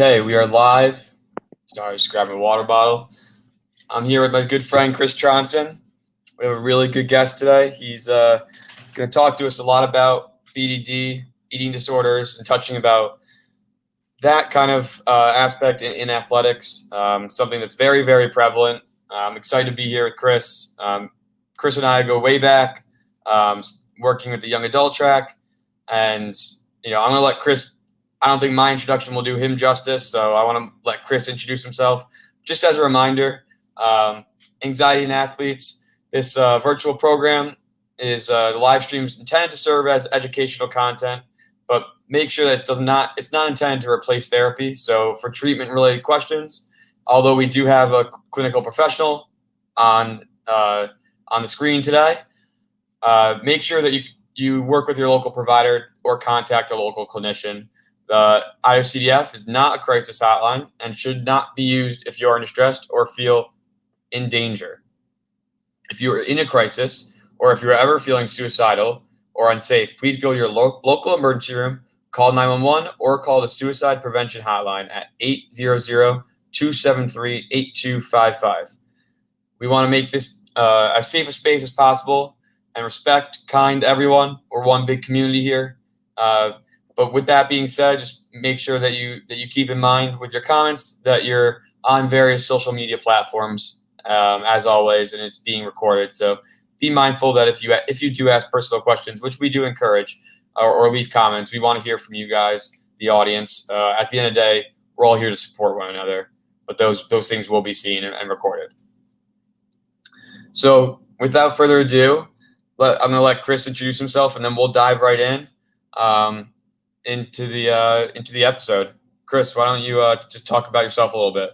Okay, we are live. Sorry, just grabbing a water bottle. I'm here with my good friend Chris Trondsen. We have a really good guest today. He's going to talk to us a lot about BDD, eating disorders, and touching about that kind of aspect in athletics, something that's very, very prevalent. I'm excited to be here with Chris. Chris and I go way back, working with the young adult track, and I'm going to let Chris. I don't think my introduction will do him justice, so I want to let Chris introduce himself. Just as a reminder, Anxiety in Athletes, this virtual program is the live stream is intended to serve as educational content, but make sure that it's not intended to replace therapy. So for treatment-related questions, although we do have a clinical professional on the screen today, make sure that you work with your local provider or contact a local clinician. The IOCDF is not a crisis hotline and should not be used if you are distressed or feel in danger. If you are in a crisis or if you're ever feeling suicidal or unsafe, please go to your local emergency room, call 911, or call the Suicide Prevention Hotline at 800-273-8255. We want to make this as safe a space as possible and respect, kind everyone. We're one big community here. But with that being said, just make sure that you keep in mind with your comments that you're on various social media platforms, as always, and it's being recorded. So be mindful that if you do ask personal questions, which we do encourage, or leave comments, we want to hear from you guys, the audience. At the end of the day, we're all here to support one another, but those things will be seen and recorded. So without further ado, I'm going to let Chris introduce himself, and then we'll dive right in. Into the episode. Chris, why don't you just talk about yourself a little bit?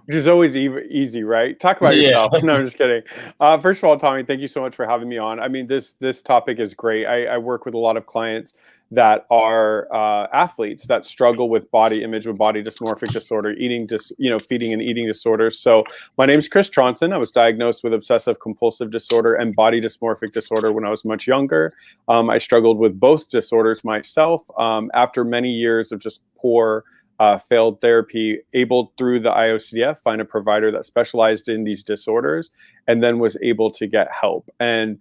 Which is always easy, right? Talk about yourself. No, I'm just kidding. First of all, Tommy, thank you so much for having me on. I mean, this topic is great. I work with a lot of clients that are athletes that struggle with body image, with body dysmorphic disorder, feeding and eating disorders. So my name is Chris Trondsen. I was diagnosed with obsessive compulsive disorder and body dysmorphic disorder when I was much younger. I struggled with both disorders myself. After many years of just poor failed therapy, able through the IOCDF find a provider that specialized in these disorders, and then was able to get help and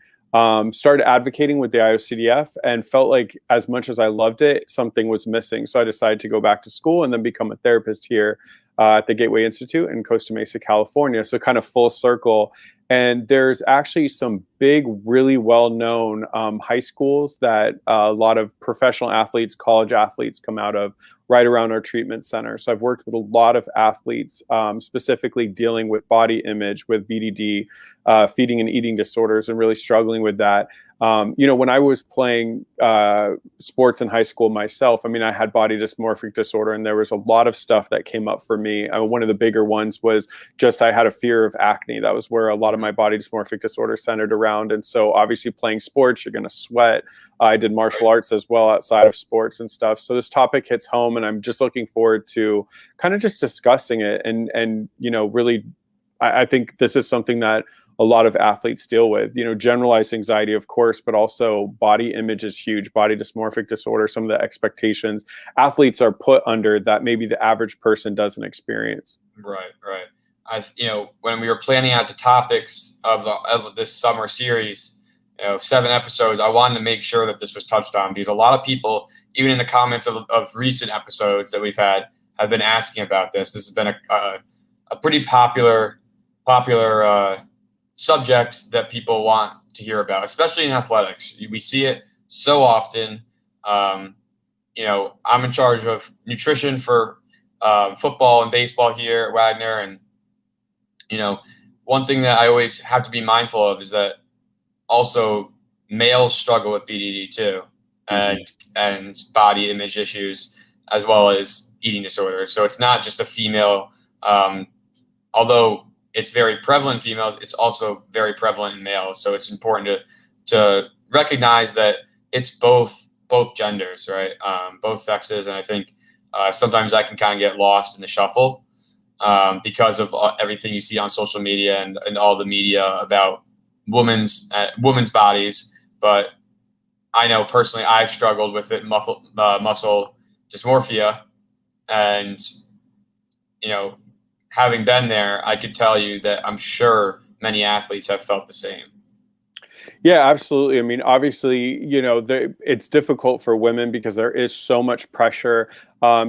started advocating with the IOCDF, and felt like as much as I loved it, something was missing. So I decided to go back to school and then become a therapist here at the Gateway Institute in Costa Mesa, California. So kind of full circle. And there's actually some big, really well-known high schools that a lot of professional athletes, college athletes come out of right around our treatment center. So I've worked with a lot of athletes, specifically dealing with body image, with BDD, feeding and eating disorders, and really struggling with that. When I was playing sports in high school myself, I mean, I had body dysmorphic disorder, and there was a lot of stuff that came up for me. One of the bigger ones was just I had a fear of acne. That was where a lot of my body dysmorphic disorder centered around. And so obviously playing sports, you're going to sweat. I did martial arts as well outside of sports and stuff. So this topic hits home, and I'm just looking forward to kind of just discussing it. And really, I think this is something that a lot of athletes deal with, generalized anxiety, of course, but also body image is huge. Body dysmorphic disorder, some of the expectations athletes are put under that maybe the average person doesn't experience. Right. When we were planning out the topics of this summer series, 7 episodes, I wanted to make sure that this was touched on, because a lot of people, even in the comments of recent episodes that we've had, have been asking about this. This has been a pretty popular subject that people want to hear about, especially in athletics. We see it so often. I'm in charge of nutrition for football and baseball here at Wagner, and one thing that I always have to be mindful of is that also males struggle with BDD too, and body image issues, as well as eating disorders. So it's not just a female, although it's very prevalent in females, it's also very prevalent in males. So it's important to recognize that it's both genders, right? Both sexes. And I think sometimes that can kind of get lost in the shuffle because of everything you see on social media and all the media about women's bodies. But I know personally I've struggled with it, muscle dysmorphia, And, having been there, I could tell you that I'm sure many athletes have felt the same. Yeah, absolutely. I mean, obviously, it's difficult for women because there is so much pressure,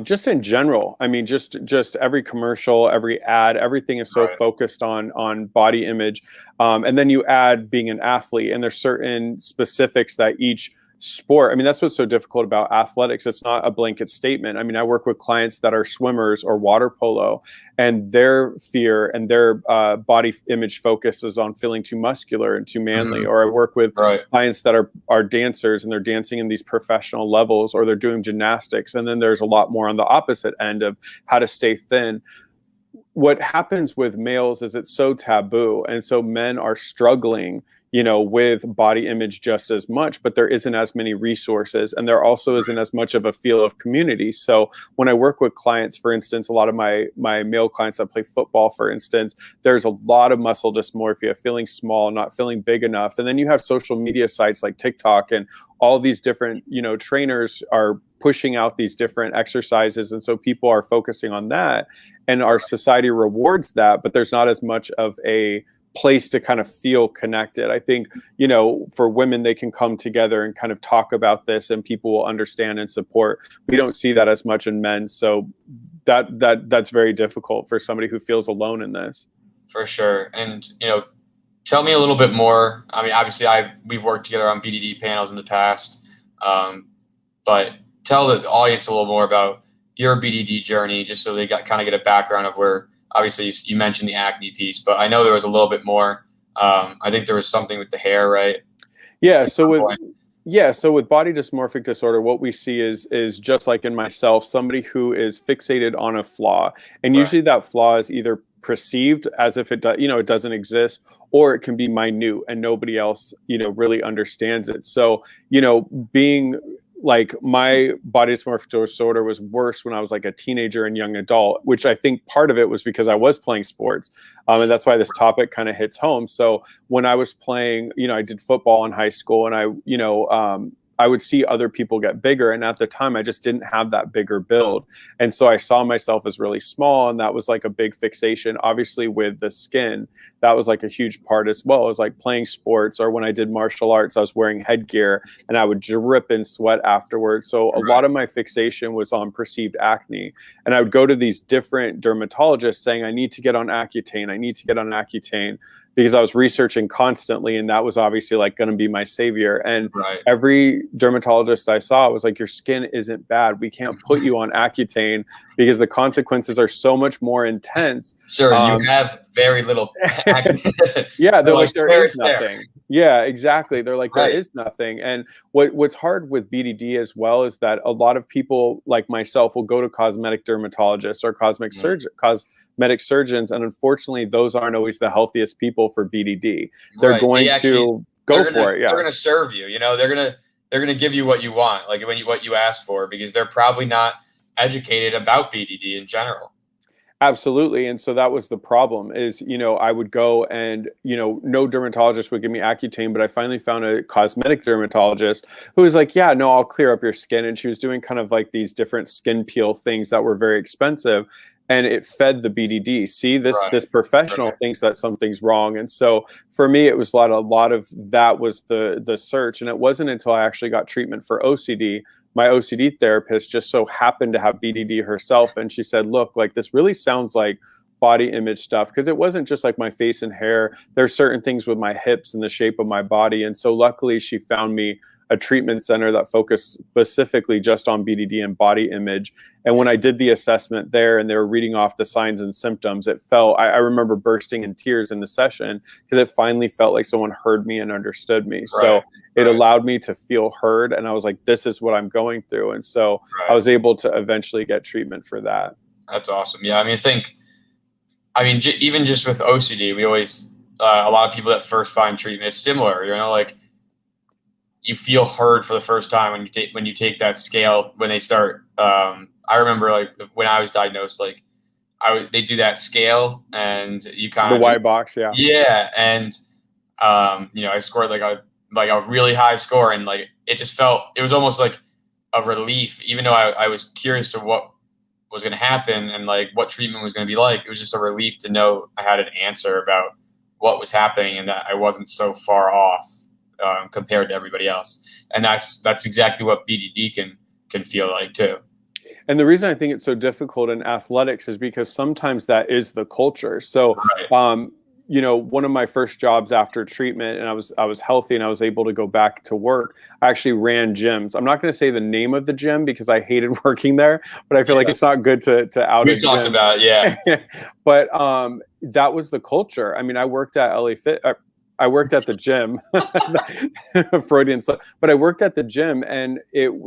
just in general. I mean, just every commercial, every ad, everything is so Right. focused on body image, and then you add being an athlete, and there's certain specifics that each sport. I mean, that's what's so difficult about athletics. It's not a blanket statement. I mean, I work with clients that are swimmers or water polo, and their fear and their body image focus is on feeling too muscular and too manly. Or I work with clients that are dancers, and they're dancing in these professional levels, or they're doing gymnastics. And then there's a lot more on the opposite end of how to stay thin. What happens with males is it's so taboo, and so men are struggling with body image just as much, but there isn't as many resources, and there also isn't as much of a feel of community. So when I work with clients, for instance, a lot of my male clients that play football, for instance, there's a lot of muscle dysmorphia, feeling small, not feeling big enough. And then you have social media sites like TikTok, and all these different, trainers are pushing out these different exercises. And so people are focusing on that, and our society rewards that, but there's not as much of a place to kind of feel connected. I think, for women, they can come together and kind of talk about this, and people will understand and support. We don't see that as much in men. So that's very difficult for somebody who feels alone in this. For sure. And, tell me a little bit more. I mean, obviously we've worked together on BDD panels in the past, but tell the audience a little more about your BDD journey, just so they kind of get a background of where. Obviously, you mentioned the acne piece, but I know there was a little bit more. I think there was something with the hair, right? Yeah. So with body dysmorphic disorder, what we see is just like in myself, somebody who is fixated on a flaw, and usually that flaw is either perceived as if it doesn't exist, or it can be minute and nobody else really understands it. So being like, my body dysmorphic disorder was worse when I was like a teenager and young adult, which I think part of it was because I was playing sports. And that's why this topic kind of hits home. So when I was playing, I did football in high school, and I would see other people get bigger. And at the time, I just didn't have that bigger build. And so I saw myself as really small. And that was like a big fixation. Obviously, with the skin, that was like a huge part as well. It was like playing sports, or when I did martial arts, I was wearing headgear and I would drip in sweat afterwards. So a lot of my fixation was on perceived acne. And I would go to these different dermatologists saying, I need to get on Accutane. I need to get on Accutane. Because I was researching constantly, and that was obviously like going to be my savior. And every dermatologist I saw was like, your skin isn't bad. We can't put you on Accutane because the consequences are so much more intense. Sir, you have very little acne. Yeah, they're like, there is nothing. Yeah, exactly. They're like, there is nothing. And what's hard with BDD as well is that a lot of people like myself will go to cosmetic dermatologists or cosmetic surgeons, and unfortunately, those aren't always the healthiest people for BDD. They're going to go for it. Yeah, they're going to serve you. They're going to give you what you want, like what you asked for, because they're probably not educated about BDD in general. Absolutely. And so that was the problem is, I would go and, no dermatologist would give me Accutane, but I finally found a cosmetic dermatologist who was like, yeah, no, I'll clear up your skin. And she was doing kind of like these different skin peel things that were very expensive. And it fed the BDD. See, this professional thinks that something's wrong. And so for me, it was a lot of that was the search. And it wasn't until I actually got treatment for OCD. My OCD therapist just so happened to have BDD herself. And she said, look, like, this really sounds like body image stuff, because it wasn't just like my face and hair. There's certain things with my hips and the shape of my body. And so luckily she found me a treatment center that focused specifically just on BDD and body image. And when I did the assessment there and they were reading off the signs and symptoms, it felt, I remember bursting in tears in the session, because it finally felt like someone heard me and understood me. So it allowed me to feel heard. And I was like, this is what I'm going through. And so I was able to eventually get treatment for that. That's awesome. Yeah. Even just with OCD, we always, a lot of people that first find treatment, it's similar, like, you feel heard for the first time when you take that scale, when they start. I remember like when I was diagnosed, like they do that scale and you kind of the white box. Yeah. Yeah. And, I scored like a really high score, and like, it just felt, it was almost like a relief, even though I was curious to what was going to happen and like what treatment was going to be like. It was just a relief to know I had an answer about what was happening and that I wasn't so far off compared to everybody else. And that's exactly what BDD can feel like too. And the reason I think it's so difficult in athletics is because sometimes that is the culture. So, right. You know, one of my first jobs after treatment, and I was healthy and I was able to go back to work, I actually ran gyms. I'm not going to say the name of the gym because I hated working there, but I feel like it's not good to out a gym. We've talked about it, yeah. But that was the culture. I mean, I worked at LA Fit. I worked at the gym, Freudian slip, but I worked at the gym and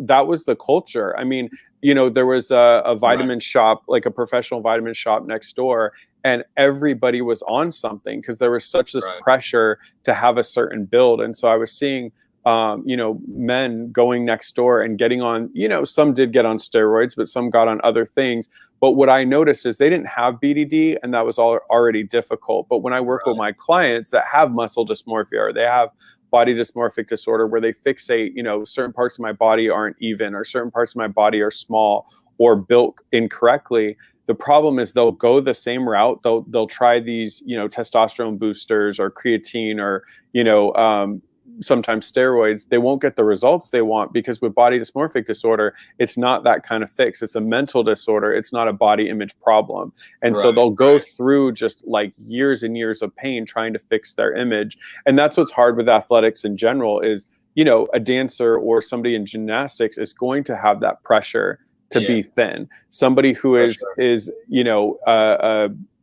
that was the culture. I mean, you know, there was a vitamin shop, like a professional vitamin shop next door, and everybody was on something because there was such this pressure to have a certain build. And so I was seeing, you know, men going next door and getting on, you know, some did get on steroids, but some got on other things. But what I noticed is they didn't have BDD, and that was already difficult. But when I work with my clients that have muscle dysmorphia or they have body dysmorphic disorder where they fixate, you know, certain parts of my body aren't even, or certain parts of my body are small or built incorrectly, the problem is they'll go the same route. They'll try these, you know, testosterone boosters or creatine or, you know, sometimes steroids. They won't get the results they want because with body dysmorphic disorder, it's not that kind of fix. It's a mental disorder. It's not a body image problem. And so they'll go through just like years and years of pain trying to fix their image. And that's what's hard with athletics in general is, you know, a dancer or somebody in gymnastics is going to have that pressure to be thin. Somebody who is, you know,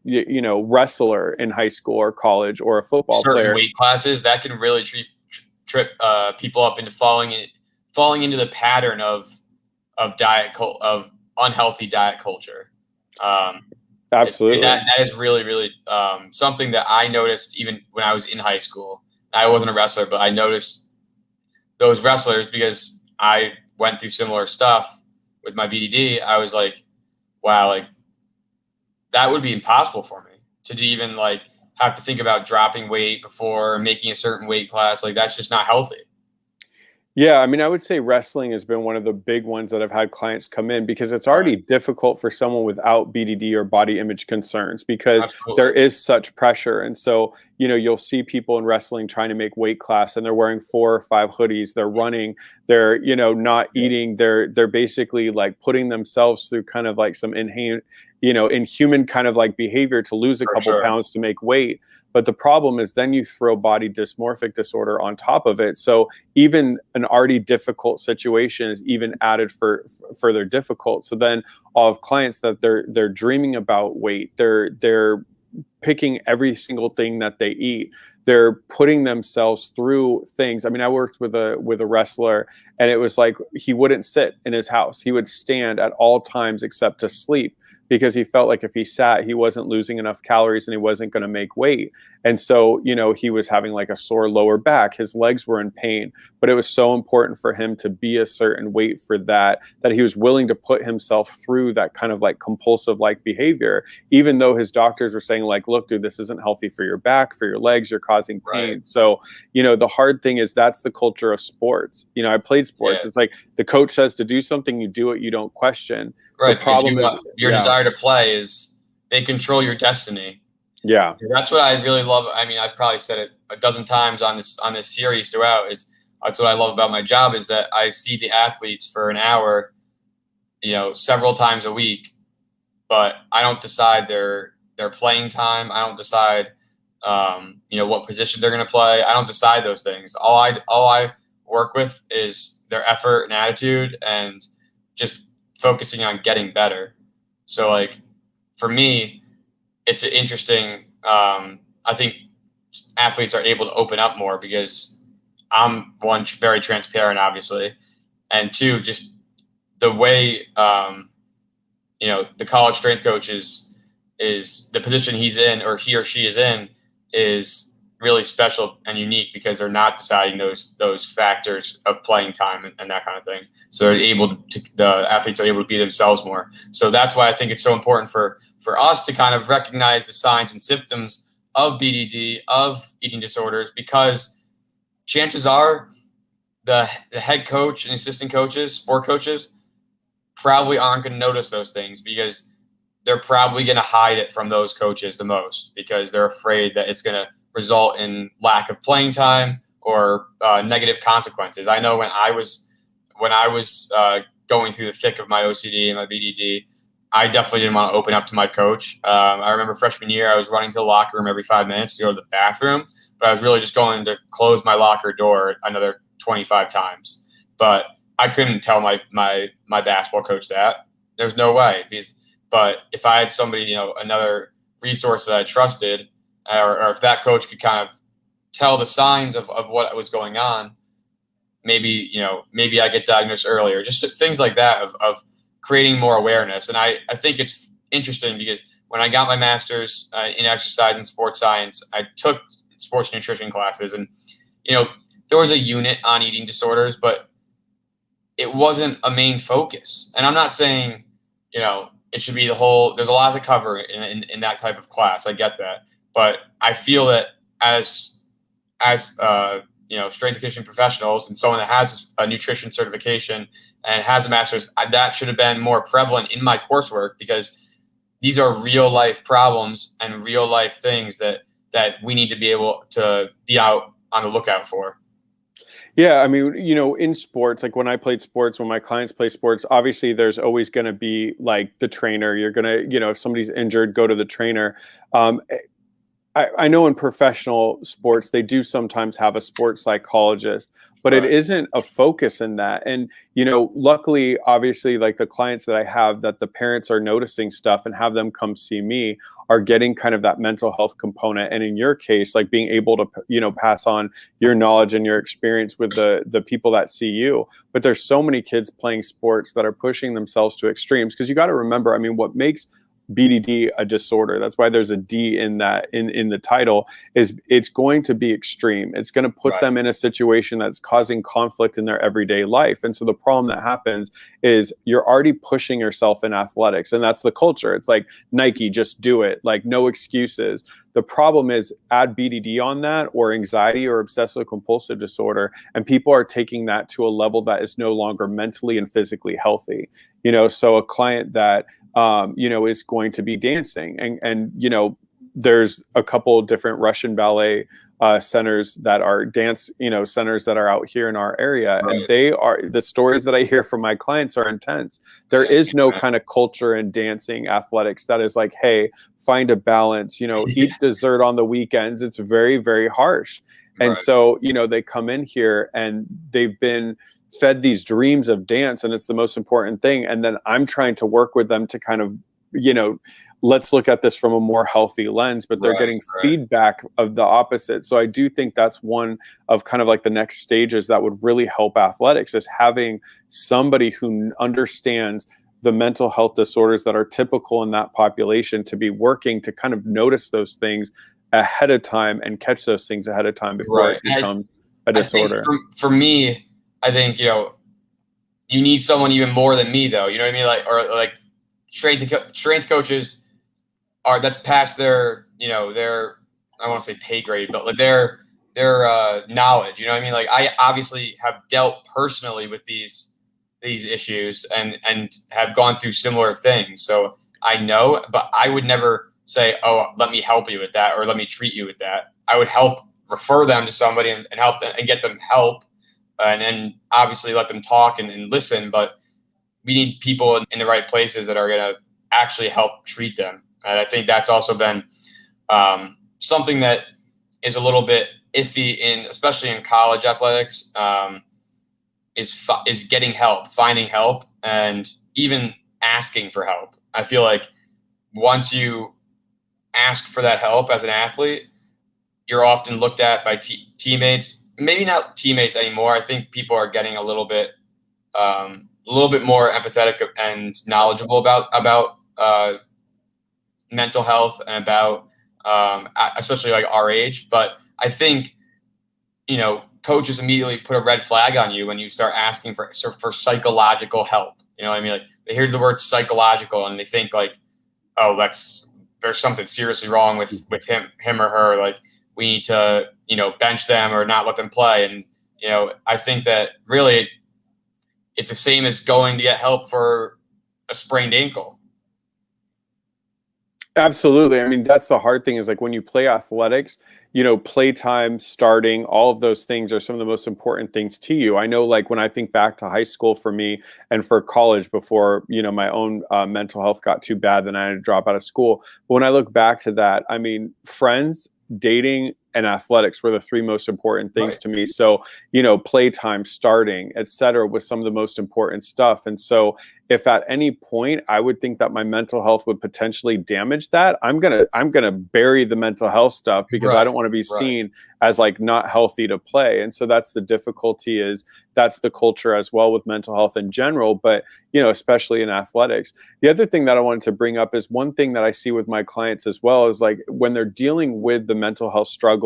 you know, wrestler in high school or college or a football player. Weight classes that can really trip people up into falling into the pattern of unhealthy diet culture. Absolutely, that is really something that I noticed even when I was in high school. I wasn't a wrestler, but I noticed those wrestlers because I went through similar stuff with my BDD. I was like, wow, like that would be impossible for me to even like have to think about dropping weight before making a certain weight class. Like that's just not healthy. Yeah, I mean, I would say wrestling has been one of the big ones that I've had clients come in because it's already difficult for someone without BDD or body image concerns because there is such pressure. And so, you know, you'll see people in wrestling trying to make weight class and they're wearing 4 or 5 hoodies, they're running, they're, you know, not eating, they're basically like putting themselves through kind of like some inhuman kind of like behavior to lose a couple pounds to make weight. But the problem is then you throw body dysmorphic disorder on top of it. So even an already difficult situation is even added further difficult. So then all of clients that they're dreaming about weight, they're picking every single thing that they eat. They're putting themselves through things. I mean, I worked with a wrestler and it was like he wouldn't sit in his house. He would stand at all times except to sleep, because he felt like if he sat, he wasn't losing enough calories and he wasn't going to make weight. And so, you know, he was having like a sore lower back. His legs were in pain, but it was so important for him to be a certain weight for that he was willing to put himself through that kind of like compulsive like behavior, even though his doctors were saying like, look, dude, this isn't healthy for your back, for your legs, you're causing pain. So, you know, the hard thing is that's the culture of sports. You know, I played sports. It's like the coach says to do something, you do it, you don't question. Right. The problem is your desire to play is they control your destiny. Yeah. That's what I really love. I mean, I've probably said it a dozen times on this series throughout is that's what I love about my job is that I see the athletes for an hour, you know, several times a week, but I don't decide their playing time. I don't decide, you know, what position they're going to play. I don't decide those things. All I work with is their effort and attitude and just focusing on getting better. So like for me, it's an interesting, I think athletes are able to open up more because I'm one, very transparent, obviously. And two, just the way, you know, the college strength coach is the position he's in or he or she is in is really special and unique because they're not deciding those factors of playing time and that kind of thing. So the athletes are able to be themselves more. So that's why I think it's so important for us to kind of recognize the signs and symptoms of BDD, of eating disorders, because chances are the head coach and assistant coaches, sport coaches, probably aren't going to notice those things because they're probably going to hide it from those coaches the most because they're afraid that it's going to result in lack of playing time or negative consequences. I know when I was going through the thick of my OCD and my BDD, I definitely didn't want to open up to my coach. I remember freshman year, I was running to the locker room every 5 minutes to go to the bathroom, but I was really just going to close my locker door another 25 times. But I couldn't tell my basketball coach that. There's no way. But if I had somebody, another resource that I trusted, or if that coach could kind of tell the signs of what was going on, maybe I get diagnosed earlier. Just things like that of creating more awareness. And I think it's interesting because when I got my master's in exercise and sports science, I took sports nutrition classes, and there was a unit on eating disorders, but it wasn't a main focus. And I'm not saying it should be the whole. There's a lot to cover in that type of class. I get that, but I feel that as strength and conditioning professionals and someone that has a nutrition certification and has a master's, that should have been more prevalent in my coursework because these are real life problems and real life things that we need to be able to be out on the lookout for. Yeah, I mean, in sports, like when I played sports, when my clients play sports, obviously there's always going to be like the trainer. You're going to, if somebody's injured, go to the trainer. I know in professional sports, they do sometimes have a sports psychologist, but Right. It isn't a focus in that. And, luckily, obviously, like the clients that I have that the parents are noticing stuff and have them come see me are getting kind of that mental health component. And in your case, like being able to, pass on your knowledge and your experience with the people that see you. But there's so many kids playing sports that are pushing themselves to extremes because you got to remember, I mean, what makes BDD a disorder, that's why there's a D in that in the title, is it's going to be extreme. It's going to put them in a situation that's causing conflict in their everyday life. And so the problem that happens is you're already pushing yourself in athletics, and that's the culture. It's like Nike, just do it, like no excuses. The problem is add BDD on that, or anxiety or obsessive compulsive disorder, and people are taking that to a level that is no longer mentally and physically healthy. So a client that is going to be dancing. And there's a couple of different Russian ballet centers that are dance, centers that are out here in our area. Right. And the stories that I hear from my clients are intense. There is no kind of culture in dancing athletics that is like, hey, find a balance, eat dessert on the weekends. It's very, very harsh. And so, they come in here and they've been fed these dreams of dance, and it's the most important thing. And then I'm trying to work with them to kind of, let's look at this from a more healthy lens, but they're getting feedback of the opposite. So I do think that's one of kind of like the next stages that would really help athletics, is having somebody who understands the mental health disorders that are typical in that population to be working to kind of notice those things ahead of time and catch those things ahead of time before it becomes a disorder. I think for me, I think, you need someone even more than me, though. You know what I mean? Like strength coaches that's past their, their, I won't say pay grade, but like their knowledge. You know what I mean? Like I obviously have dealt personally with these issues and have gone through similar things. So I know, but I would never say, oh, let me help you with that, or let me treat you with that. I would refer them to somebody and help them and get them help. And then obviously let them talk and listen, but we need people in the right places that are going to actually help treat them. And I think that's also been something that is a little bit iffy especially in college athletics, is getting help, finding help, and even asking for help. I feel like once you ask for that help as an athlete, you're often looked at by teammates. Maybe not teammates anymore. I think people are getting a little bit more empathetic and knowledgeable about mental health and about especially like our age. But I think coaches immediately put a red flag on you when you start asking for psychological help. You know what I mean? Like they hear the word psychological and they think like, oh, there's something seriously wrong with him or her. Like we need to bench them or not let them play. And I think that really it's the same as going to get help for a sprained ankle. Absolutely. I mean, that's the hard thing is like when you play athletics, you know, playtime, starting, all of those things are some of the most important things to you. I know, like when I think back to high school for me and for college before, you know, my own mental health got too bad, then I had to drop out of school. But when I look back to that, I mean, friends, dating, and athletics were the three most important things to me. So, you know, playtime, starting, et cetera, was some of the most important stuff. And so if at any point I would think that my mental health would potentially damage that, I'm gonna bury the mental health stuff because I don't want to be seen as like not healthy to play. And so that's the difficulty, is that's the culture as well with mental health in general, but you know, especially in athletics. The other thing that I wanted to bring up is one thing that I see with my clients as well is like when they're dealing with the mental health struggles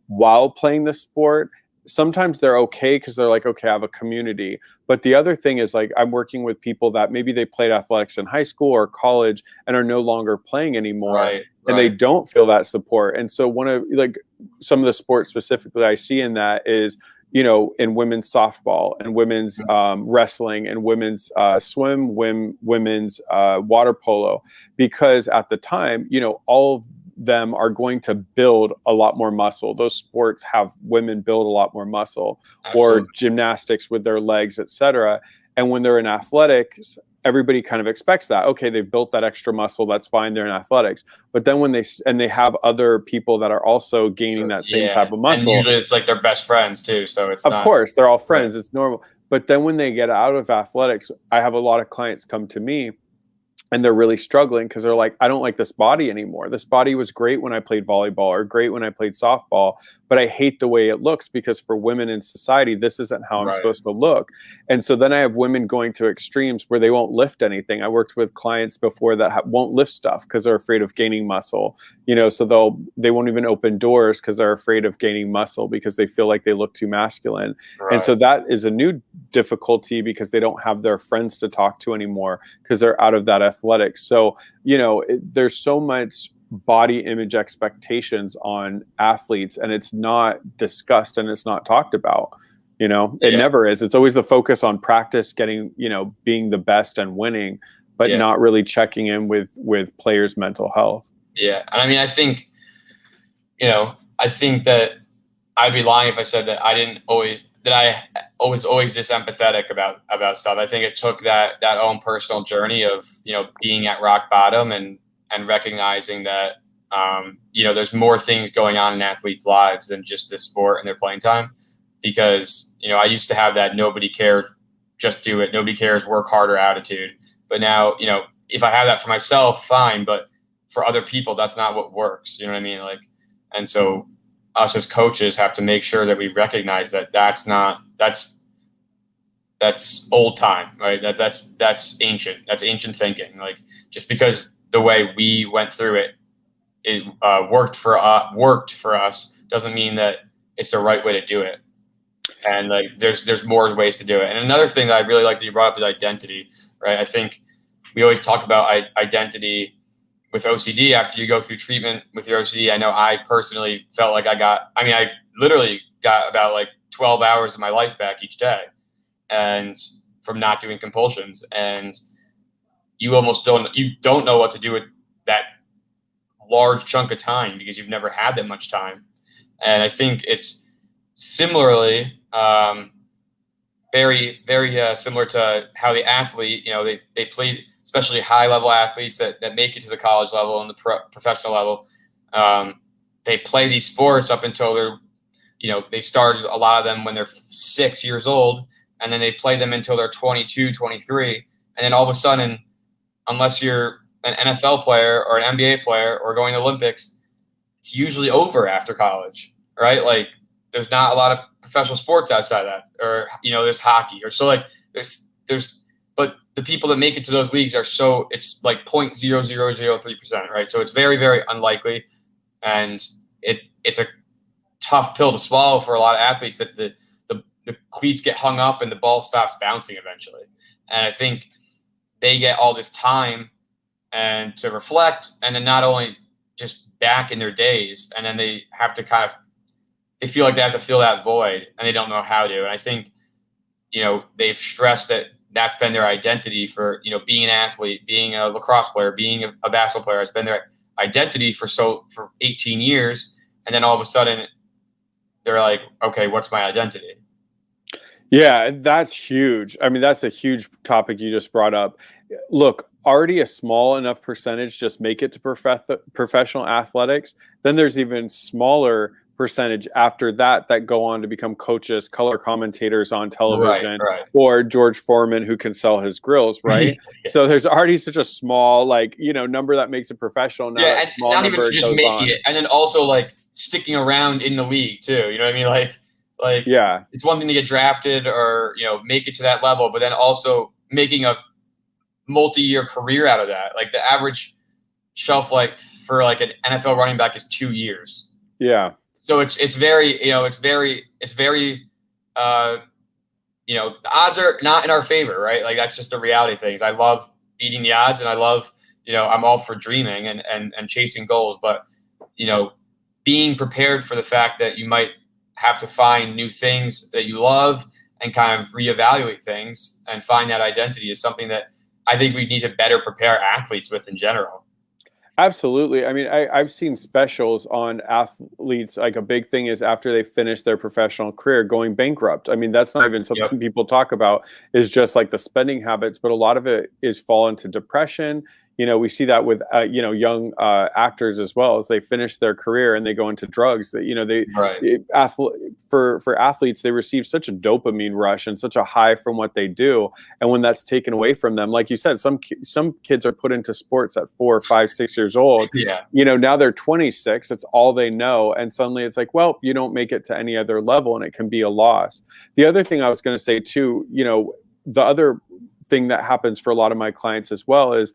while playing the sport, sometimes they're okay because they're like, okay, I have a community. But the other thing is like I'm working with people that maybe they played athletics in high school or college and are no longer playing anymore, and they don't feel that support. And so one of like some of the sports specifically I see in that is, you know, in women's softball and women's wrestling and women's swim, women's water polo, because at the time, you know, all of them are going to build a lot more muscle. Those sports have women build a lot more muscle. Absolutely. Or gymnastics with their legs, etc. And when they're in athletics, everybody kind of expects that. Okay, they've built that extra muscle. That's fine. They're in athletics. But then when they have other people that are also gaining that same type of muscle. And usually it's like their best friends too. So it's of course they're all friends. It's normal. But then when they get out of athletics, I have a lot of clients come to me and they're really struggling because they're like, I don't like this body anymore. This body was great when I played volleyball or great when I played softball, but I hate the way it looks because for women in society, this isn't how I'm supposed to look. And so then I have women going to extremes where they won't lift anything. I worked with clients before that won't lift stuff because they're afraid of gaining muscle, you know, so they won't even open doors because they're afraid of gaining muscle because they feel like they look too masculine. And so that is a new difficulty because they don't have their friends to talk to anymore because they're out of that athletics. So, you know, there's so much body image expectations on athletes and it's not discussed and it's not talked about. You know, it never is. It's always the focus on practice, getting, you know, being the best and winning, but not really checking in with players' mental health. Yeah. And I mean, I think that I'd be lying if I said that I was always this empathetic about stuff. I think it took that own personal journey of, you know, being at rock bottom and recognizing that, you know, there's more things going on in athletes' lives than just this sport and their playing time. Because, you know, I used to have that nobody cares, just do it, nobody cares, work harder attitude. But now, you know, if I have that for myself, fine. But for other people, that's not what works. You know what I mean? Like, and so us as coaches have to make sure that we recognize that that's old time, right? That's ancient. That's ancient thinking. Like, just because the way we went through it worked for us doesn't mean that it's the right way to do it. And like, there's more ways to do it. And another thing that I really like that you brought up is identity, right? I think we always talk about identity with OCD after you go through treatment with your OCD. I know I personally felt like I literally got about like 12 hours of my life back each day, and from not doing compulsions. And you almost don't know what to do with that large chunk of time because you've never had that much time. And I think it's similarly very, very similar to how the athlete, you know, they play, especially high level athletes that make it to the college level and the professional level. They play these sports up until they're, you know, they started a lot of them when they're 6 years old, and then they play them until they're 22, 23. And then all of a sudden, unless you're an NFL player or an NBA player or going to the Olympics, it's usually over after college, right? Like, there's not a lot of professional sports outside that, or, you know, there's hockey or so, like but the people that make it to those leagues it's like 0.0003%, right? So it's very, very unlikely. And it's a tough pill to swallow for a lot of athletes that the cleats get hung up and the ball stops bouncing eventually. And I think they get all this time and to reflect, and then not only just back in their days, and then they have to they feel like they have to fill that void and they don't know how to. And I think, you know, they've stressed that that's been their identity for, being an athlete, being a lacrosse player, being a basketball player. It's been their identity for 18 years. And then all of a sudden they're like, okay, what's my identity? Yeah, that's huge. I mean, that's a huge topic you just brought up. Look, already a small enough percentage just make it to professional athletics. Then there's even smaller percentage after that go on to become coaches, color commentators on television, right. or George Foreman who can sell his grills, right? Yeah. So there's already such a small, number that makes it professional. Now Yeah, and not even just making it, and then also like sticking around in the league too. You know what I mean? Like yeah, it's one thing to get drafted or make it to that level, but then also making a multi-year career out of that. Like the average shelf life for like an NFL running back is 2 years. Yeah. So it's very the odds are not in our favor, right? Like that's just the reality of things. I love beating the odds, and I love, I'm all for dreaming and chasing goals, but being prepared for the fact that you might have to find new things that you love and kind of reevaluate things and find that identity is something that I think we need to better prepare athletes with in general. Absolutely. I mean, I've seen specials on athletes. Like a big thing is after they finish their professional career, going bankrupt. I mean, that's not even something people talk about, is just like the spending habits, but a lot of it is fall into depression. We see that with, young actors as well, as they finish their career and they go into drugs. For athletes, they receive such a dopamine rush and such a high from what they do. And when that's taken away from them, like you said, some kids are put into sports at 4, 5, 6 years old. Yeah. Now they're 26. It's all they know. And suddenly it's like, well, you don't make it to any other level, and it can be a loss. The other thing I was going to say too, the other thing that happens for a lot of my clients as well is,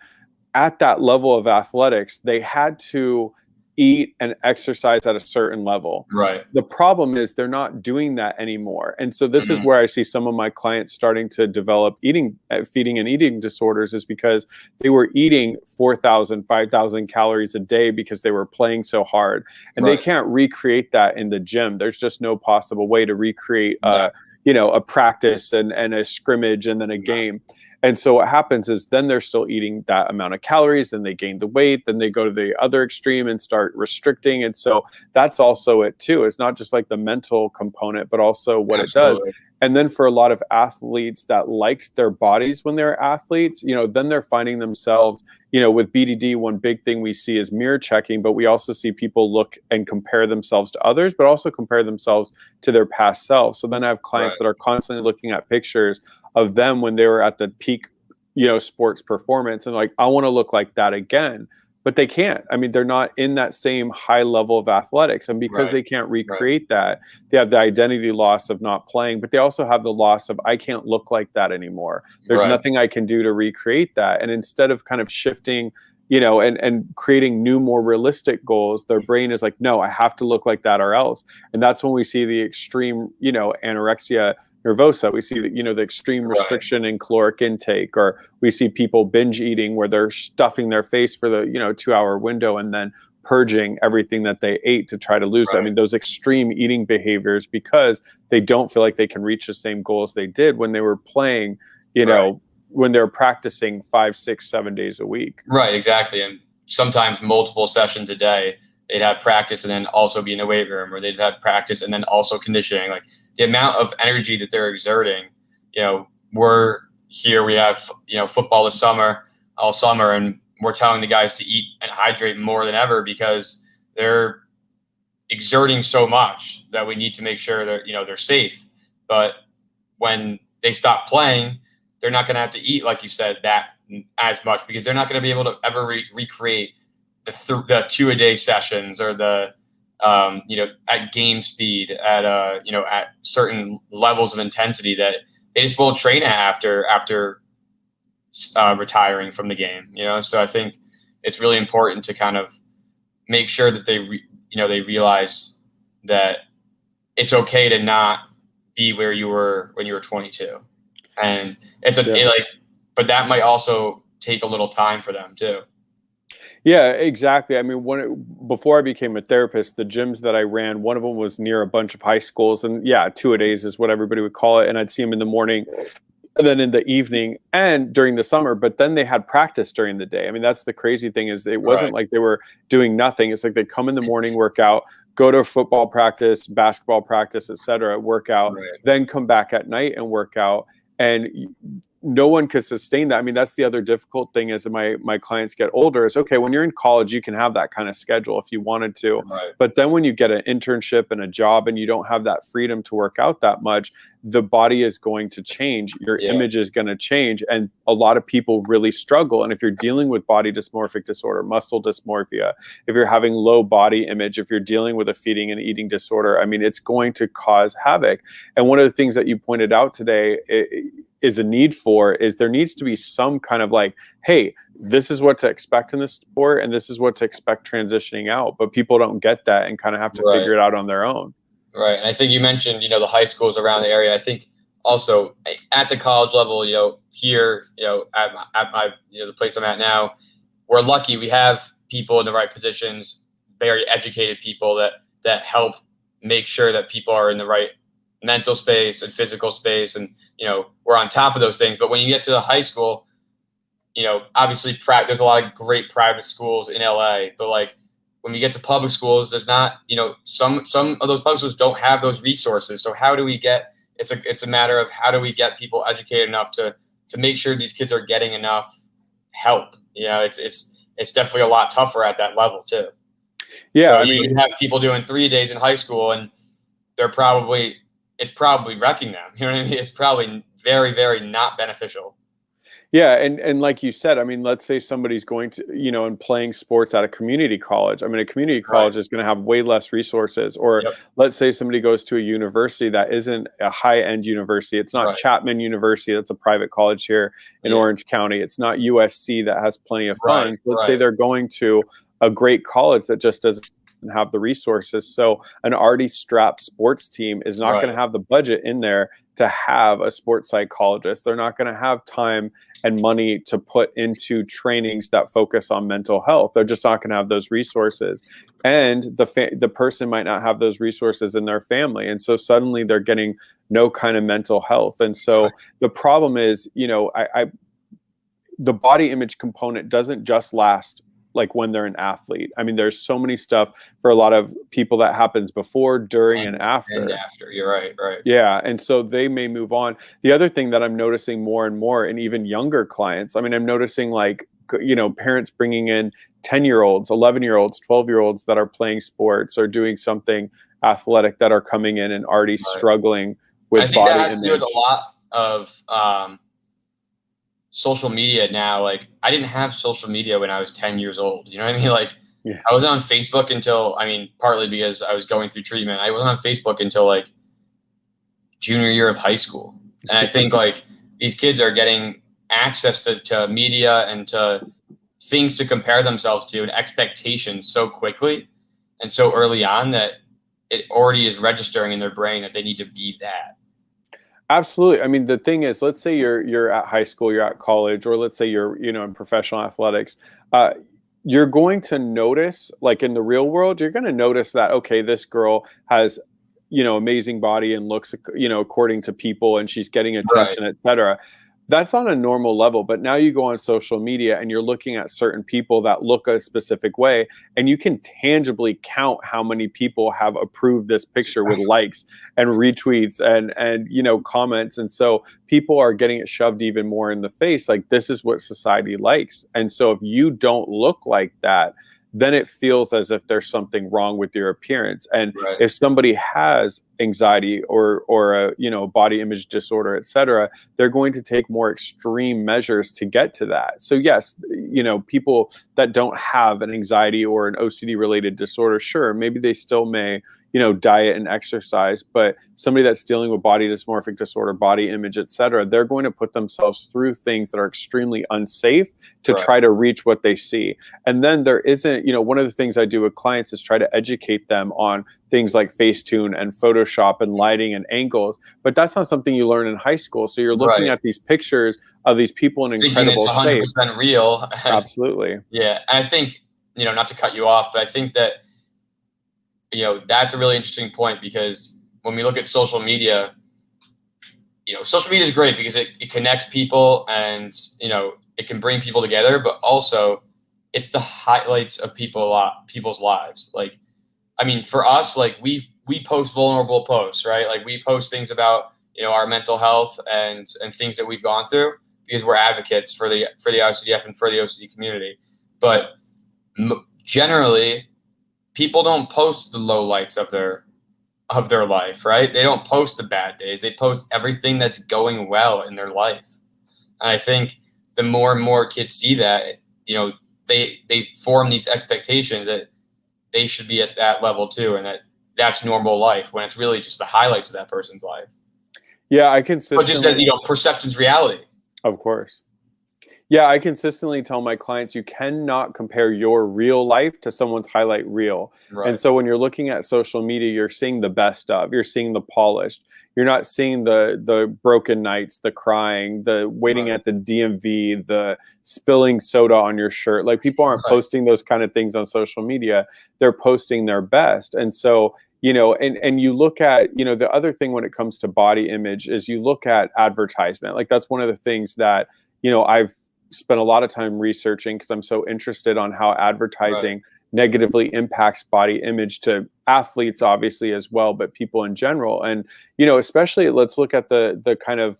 at that level of athletics, they had to eat and exercise at a certain level. Right. The problem is they're not doing that anymore. And so this is where I see some of my clients starting to develop feeding and eating disorders, is because they were eating 4,000, 5,000 calories a day because they were playing so hard. And they can't recreate that in the gym. There's just no possible way to recreate a practice and a scrimmage and then a game. And so what happens is then they're still eating that amount of calories, and they gain the weight, then they go to the other extreme and start restricting. And so that's also it too. It's not just like the mental component, but also what it does. And then for a lot of athletes that liked their bodies when they're athletes, then they're finding themselves, with BDD, one big thing we see is mirror checking, but we also see people look and compare themselves to others, but also compare themselves to their past selves. So then I have clients that are constantly looking at pictures of them when they were at the peak, sports performance, and like, I want to look like that again. But they can't. I mean, they're not in that same high level of athletics. And because they can't recreate that, they have the identity loss of not playing, but they also have the loss of, I can't look like that anymore. There's nothing I can do to recreate that. And instead of kind of shifting, and creating new, more realistic goals, their brain is like, no, I have to look like that or else. And that's when we see the extreme, anorexia nervosa. We see the extreme restriction in caloric intake, or we see people binge eating where they're stuffing their face for the 2-hour window and then purging everything that they ate to try to lose. I mean, those extreme eating behaviors, because they don't feel like they can reach the same goals they did when they were playing, when they're practicing 5, 6, 7 days a week. Right, exactly. And sometimes multiple sessions a day. They'd have practice and then also be in the weight room, or they'd have practice and then also conditioning. Like the amount of energy that they're exerting, we're here, we have, football this summer, all summer, and we're telling the guys to eat and hydrate more than ever because they're exerting so much that we need to make sure that, they're safe. But when they stop playing, they're not going to have to eat, like you said, that as much, because they're not going to be able to ever recreate the 2-a-day sessions, or the at game speed, at at certain levels of intensity that they just won't train at after retiring from the game. So I think it's really important to kind of make sure that they realize that it's okay to not be where you were when you were 22, and but that might also take a little time for them too. Yeah, exactly. I mean, before I became a therapist, the gyms that I ran, one of them was near a bunch of high schools, and 2-a-days is what everybody would call it. And I'd see them in the morning and then in the evening and during the summer, but then they had practice during the day. I mean, that's the crazy thing, is it wasn't like they were doing nothing. It's like they come in the morning, work out, go to football practice, basketball practice, etc., work out, then come back at night and work out. And no one could sustain that. I mean, that's the other difficult thing as my clients get older is, okay, when you're in college, you can have that kind of schedule if you wanted to. But then when you get an internship and a job and you don't have that freedom to work out that much, the body is going to change. Your image is going to change. And a lot of people really struggle. And if you're dealing with body dysmorphic disorder, muscle dysmorphia, if you're having low body image, if you're dealing with a feeding and eating disorder, I mean, it's going to cause havoc. And one of the things that you pointed out today is a need for is there needs to be some kind of like, hey, this is what to expect in this sport and this is what to expect transitioning out. But people don't get that and kind of have to figure it out on their own. Right. And I think you mentioned, the high schools around the area. I think also at the college level, here, at my, the place I'm at now, we're lucky we have people in the right positions, very educated people that help make sure that people are in the right mental space and physical space. And, we're on top of those things. But when you get to the high school, obviously there's a lot of great private schools in LA, but like when we get to public schools, there's not, some of those public schools don't have those resources. So how do we get, it's a matter of how do we get people educated enough to make sure these kids are getting enough help? It's definitely a lot tougher at that level too. Yeah. So I mean, you have people doing 3 days in high school and it's probably wrecking them. You know what I mean? It's probably very, very not beneficial. Yeah. And like you said, I mean, let's say somebody's going to, and playing sports at a community college. I mean, a community college is going to have way less resources. Or let's say somebody goes to a university that isn't a high-end university. It's not Chapman University. That's a private college here in Orange County. It's not USC that has plenty of funds. Let's say they're going to a great college that just doesn't have the resources. So an already strapped sports team is not going to have the budget in there to have a sports psychologist. They're not going to have time and money to put into trainings that focus on mental health. They're just not going to have those resources. And the person might not have those resources in their family. And so suddenly they're getting no kind of mental health. And so the problem is, the body image component doesn't just last like when they're an athlete. I mean, there's so many stuff for a lot of people that happens before, during, and after. And after, you're right. Yeah, and so they may move on. The other thing that I'm noticing more and more, and even younger clients, I mean, I'm noticing like, parents bringing in 10-year-olds, 11-year-olds, 12-year-olds that are playing sports or doing something athletic that are coming in and already struggling with body image. I think that has to do with a lot of social media now. Like I didn't have social media when I was 10 years old. You know what I mean? Like I wasn't on Facebook until, partly because I was going through treatment. I wasn't on Facebook until like junior year of high school. And I think like these kids are getting access to media and to things to compare themselves to and expectations so quickly and so early on that it already is registering in their brain that they need to be that. Absolutely. I mean, the thing is, let's say you're at high school, you're at college, or let's say you're, in professional athletics. You're going to notice, like in the real world, you're going to notice that, okay, this girl has, amazing body and looks, according to people, and she's getting attention, et cetera. That's on a normal level. But now you go on social media and you're looking at certain people that look a specific way, and you can tangibly count how many people have approved this picture with likes and retweets and comments. And so people are getting it shoved even more in the face. Like, this is what society likes. And so if you don't look like that, then it feels as if there's something wrong with your appearance. And if somebody has anxiety or a body image disorder, et cetera, they're going to take more extreme measures to get to that. So yes, people that don't have an anxiety or an OCD related disorder, sure, maybe they still may diet and exercise, but somebody that's dealing with body dysmorphic disorder, body image, et cetera, they're going to put themselves through things that are extremely unsafe to try to reach what they see. And then there isn't, one of the things I do with clients is try to educate them on things like Facetune and Photoshop and lighting and angles, but that's not something you learn in high school. So you're looking at these pictures of these people in incredible shape. It's 100% real. Absolutely. Yeah. And I think, not to cut you off, but I think that, that's a really interesting point, because when we look at social media, social media is great because it connects people and, it can bring people together, but also it's the highlights of people's lives. Like, I mean, for us, like we post vulnerable posts, right? Like we post things about, our mental health and things that we've gone through because we're advocates for the IOCDF and for the OCD community. But generally, people don't post the lowlights of their life, right? They don't post the bad days. They post everything that's going well in their life. And I think the more and more kids see that, they form these expectations that they should be at that level too, and that's normal life when it's really just the highlights of that person's life. Yeah, I consistently. But just as perception's reality. Of course. Yeah, I consistently tell my clients you cannot compare your real life to someone's highlight reel. Right. And so when you're looking at social media, you're seeing the best of, you're seeing the polished. You're not seeing the broken nights, the crying, the waiting at the DMV, the spilling soda on your shirt. Like people aren't posting those kind of things on social media. They're posting their best. And so, and you look at, the other thing when it comes to body image is you look at advertisement. Like that's one of the things that, I've spent a lot of time researching because I'm so interested on how advertising negatively impacts body image to athletes, obviously, as well, but people in general. And, especially let's look at the kind of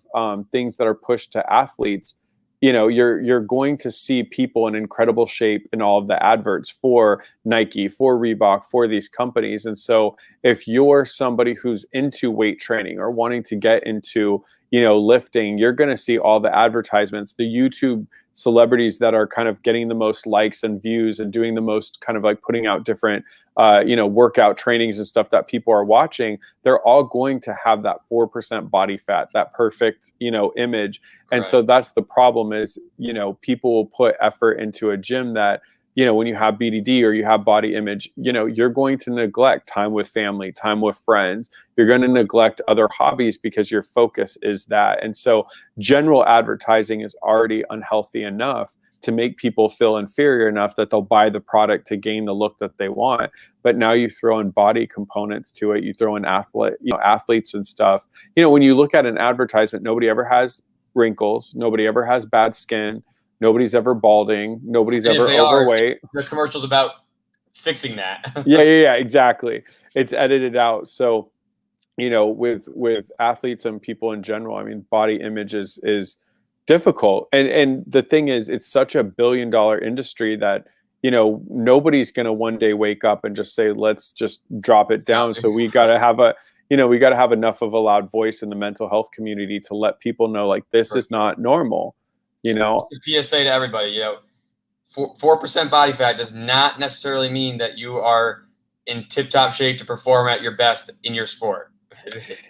things that are pushed to athletes. You're going to see people in incredible shape in all of the adverts for Nike, for Reebok, for these companies. And so if you're somebody who's into weight training or wanting to get into, lifting, you're going to see all the advertisements, the YouTube celebrities that are kind of getting the most likes and views and doing the most kind of like putting out different, workout trainings and stuff that people are watching. They're all going to have that 4% body fat, that perfect, image. And so that's the problem is, people will put effort into a gym that, when you have BDD or you have body image, you're going to neglect time with family, time with friends. You're going to neglect other hobbies because your focus is that. And so general advertising is already unhealthy enough to make people feel inferior enough that they'll buy the product to gain the look that they want. But now you throw in body components to it. You throw in athletes and stuff. When you look at an advertisement, nobody ever has wrinkles. Nobody ever has bad skin. Nobody's ever balding. Nobody's ever overweight. The commercial's about fixing that. Yeah, exactly. It's edited out. So, with athletes and people in general, I mean, body image is difficult. And the thing is, it's such a $1 billion industry that, nobody's going to one day wake up and just say, let's just drop it down. So we got to have we got to have enough of a loud voice in the mental health community to let people know, like, this is not normal. The PSA to everybody, 4% body fat does not necessarily mean that you are in tip-top shape to perform at your best in your sport.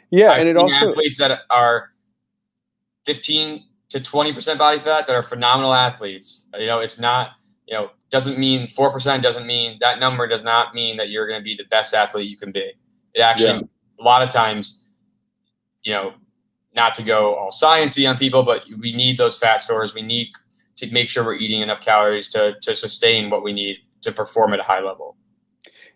Yeah, I've and seen it also athletes that are 15 to 20% body fat that are phenomenal athletes. It's not, doesn't mean 4% doesn't mean that number does not mean that you're going to be the best athlete you can be. It actually, a lot of times, not to go all sciencey on people, but we need those fat stores. We need to make sure we're eating enough calories to sustain what we need to perform at a high level.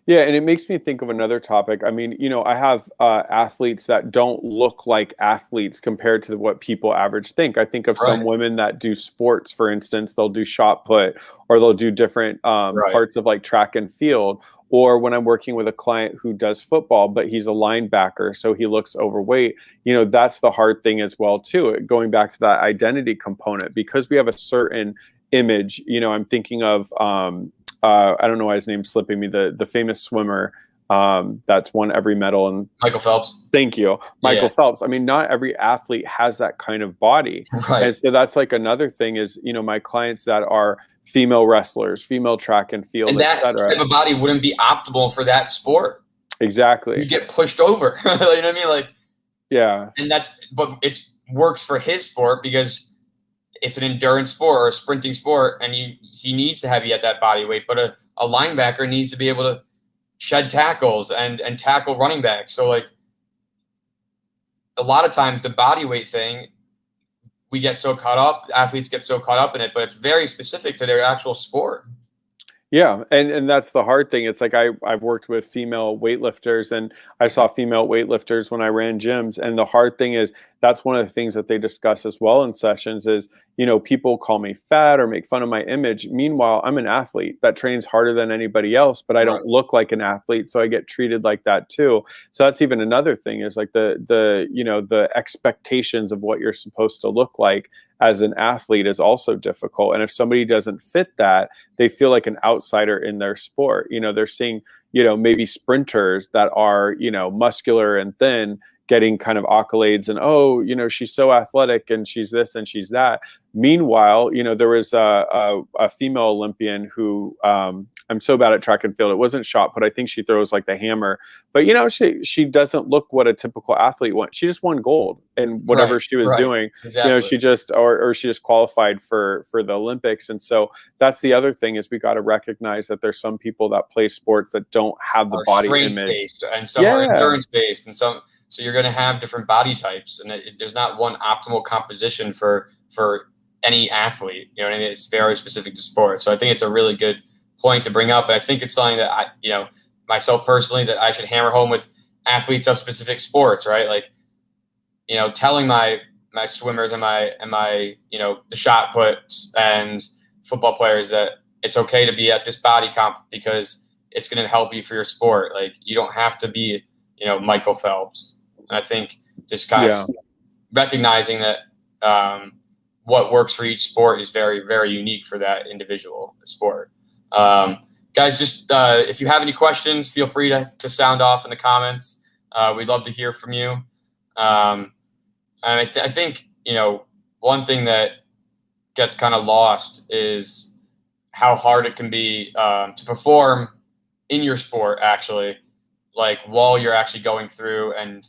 Yeah, and it makes me think of another topic. I mean, I have athletes that don't look like athletes compared to what people average think. I think of some women that do sports, for instance, they'll do shot put or they'll do different parts of like track and field. Or when I'm working with a client who does football, but he's a linebacker, so he looks overweight, that's the hard thing as well, too. Going back to that identity component, because we have a certain image, I'm thinking of, I don't know why his name's slipping me, the famous swimmer that's won every medal. And Michael Phelps. Thank you. Michael Phelps. I mean, not every athlete has that kind of body. Right. And so that's like another thing is, my clients that are female wrestlers, female track and field, and that type of body wouldn't be optimal for that sport. Exactly. You get pushed over. You know what I mean? Like, yeah. And but it works for his sport because it's an endurance sport or a sprinting sport, and he needs to have you at that body weight. But a linebacker needs to be able to shed tackles and tackle running backs. So like a lot of times the body weight thing, we get so caught up, athletes get so caught up in it, but it's very specific to their actual sport. Yeah, and that's the hard thing. It's like I've worked with female weightlifters, and I saw female weightlifters when I ran gyms, and the hard thing is that's one of the things that they discuss as well in sessions is, people call me fat or make fun of my image. Meanwhile, I'm an athlete that trains harder than anybody else, but I don't look like an athlete. So I get treated like that too. So that's even another thing is like the expectations of what you're supposed to look like as an athlete is also difficult. And if somebody doesn't fit that, they feel like an outsider in their sport. They're seeing, maybe sprinters that are, muscular and thin getting kind of accolades and, oh, she's so athletic and she's this and she's that. Meanwhile, there was a female Olympian who, I'm so bad at track and field. It wasn't shot put. I think she throws like the hammer, but she doesn't look what a typical athlete wants. She just won gold in whatever she was doing. Exactly. She just, or she just qualified for the Olympics. And so that's the other thing is we got to recognize that there's some people that play sports that don't have the body image. Strength-based and some are endurance-based and some. So you're going to have different body types, and there's not one optimal composition for any athlete. You know what I mean? It's very specific to sport. So I think it's a really good point to bring up, and I think it's something that I, myself personally, that I should hammer home with athletes of specific sports, right? Like, telling my swimmers and my the shot puts and football players that it's okay to be at this body comp because it's going to help you for your sport. Like, you don't have to be Michael Phelps. And I think just kind of recognizing that what works for each sport is very, very unique for that individual sport. Guys, just if you have any questions, feel free to sound off in the comments. We'd love to hear from you. And I think, one thing that gets kind of lost is how hard it can be to perform in your sport, actually, like while you're actually going through and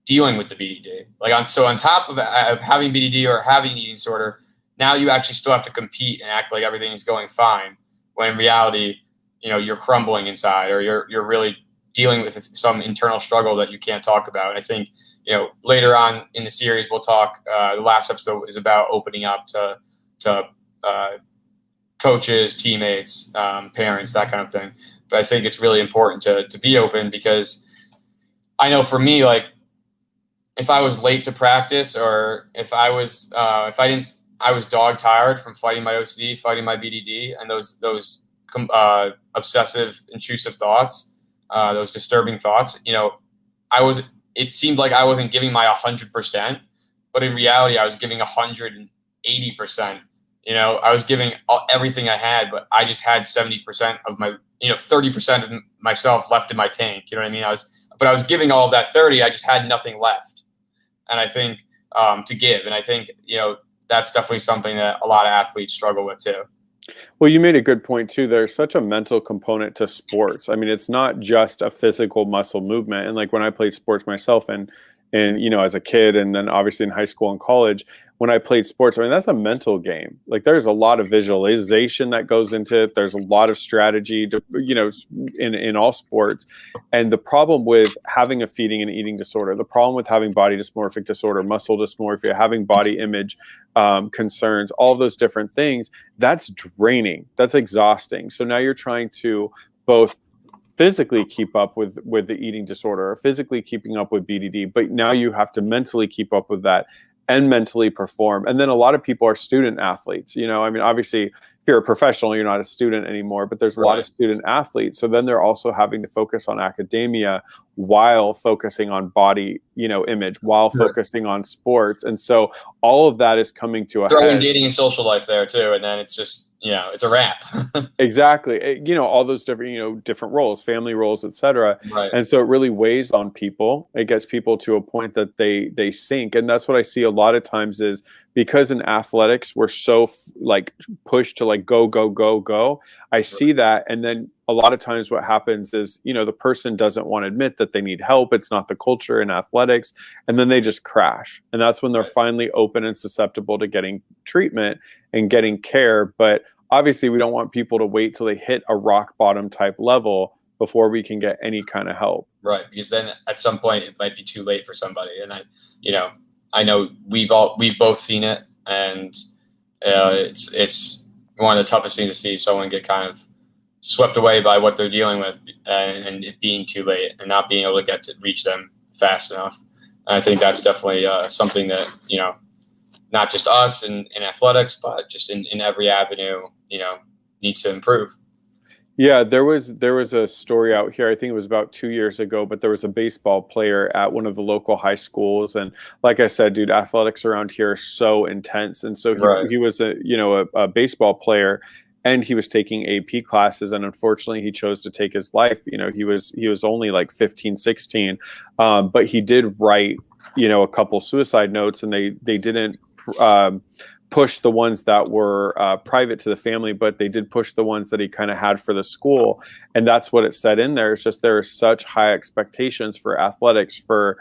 dealing with the BDD. So on top of having BDD or having an eating disorder, now you actually still have to compete and act like everything's going fine, when in reality, you're crumbling inside, or you're really dealing with some internal struggle that you can't talk about. And I think, later on in the series, we'll talk, the last episode is about opening up to coaches, teammates, parents, that kind of thing. But I think it's really important to be open, because I know for me, like, if I was late to practice, or if I was dog tired from fighting my OCD, fighting my BDD, and those obsessive, intrusive thoughts, those disturbing thoughts, it seemed like I wasn't giving my 100%, but in reality, I was giving 180%. I was giving everything I had, but I just had 70% of my, 30% of myself left in my tank. You know what I mean? I was giving all of that 30. I just had nothing left. And I think to give. And I think, that's definitely something that a lot of athletes struggle with too. Well, you made a good point too. There's such a mental component to sports. I mean, it's not just a physical muscle movement. And like when I played sports myself and as a kid, and then obviously in high school and college, when I played sports, I mean, that's a mental game. Like there's a lot of visualization that goes into it. There's a lot of strategy, in all sports. And the problem with having a feeding and eating disorder, the problem with having body dysmorphic disorder, muscle dysmorphia, having body image concerns, all of those different things, that's draining. That's exhausting. So now you're trying to both physically keep up with the eating disorder, or physically keeping up with BDD, but now you have to mentally keep up with that and mentally perform. And then a lot of people are student athletes. Obviously, if you're a professional, you're not a student anymore, but there's a lot of student athletes. So then they're also having to focus on academia while focusing on body, image, while focusing on sports. And so all of that is coming to a head. Throw in head. Dating and social life there too. And then it's just, it's a wrap. Exactly. All those different, different roles, family roles, etc. Right. And so it really weighs on people. It gets people to a point that they sink. And that's what I see a lot of times is because in athletics, we're so pushed to go. I see that. And then a lot of times what happens is, the person doesn't want to admit that they need help. It's not the culture in athletics. And then they just crash. And that's when they're finally open and susceptible to getting treatment and getting care. But obviously we don't want people to wait till they hit a rock bottom type level before we can get any kind of help. Right. Because then at some point it might be too late for somebody. And I know we've both seen it, and it's one of the toughest things to see someone get kind of swept away by what they're dealing with, and it being too late and not being able to reach them fast enough. And I think that's definitely something that, not just us in athletics, but just in every avenue, needs to improve. Yeah, there was a story out here. I think it was about 2 years ago, but there was a baseball player at one of the local high schools, and like I said, dude, athletics around here are so intense, and so he was a baseball player, and he was taking AP classes, and unfortunately, he chose to take his life. He was only like 15, 16, but he did write a couple suicide notes, and they didn't push the ones that were private to the family, but they did push the ones that he kind of had for the school. And that's what it said in there. It's just there are such high expectations for athletics, for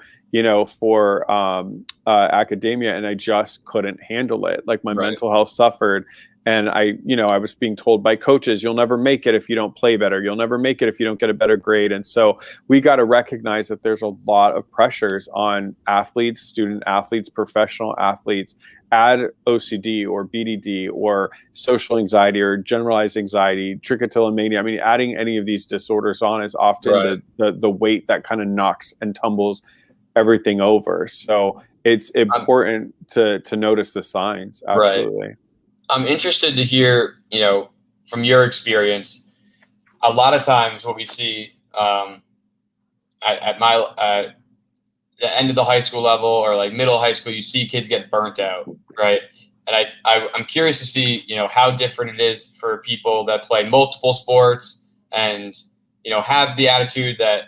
academia, and I just couldn't handle it. Like my mental health suffered. And I was being told by coaches, you'll never make it if you don't play better. You'll never make it if you don't get a better grade. And so we got to recognize that there's a lot of pressures on athletes, student athletes, professional athletes. Add OCD or BDD or social anxiety or generalized anxiety, trichotillomania. I mean, adding any of these disorders on is often the weight that kind of knocks and tumbles everything over. So it's important to notice the signs. Absolutely. Right. I'm interested to hear, from your experience, a lot of times what we see at the end of the high school level or like middle high school, you see kids get burnt out, right? And I'm curious to see, how different it is for people that play multiple sports and, have the attitude that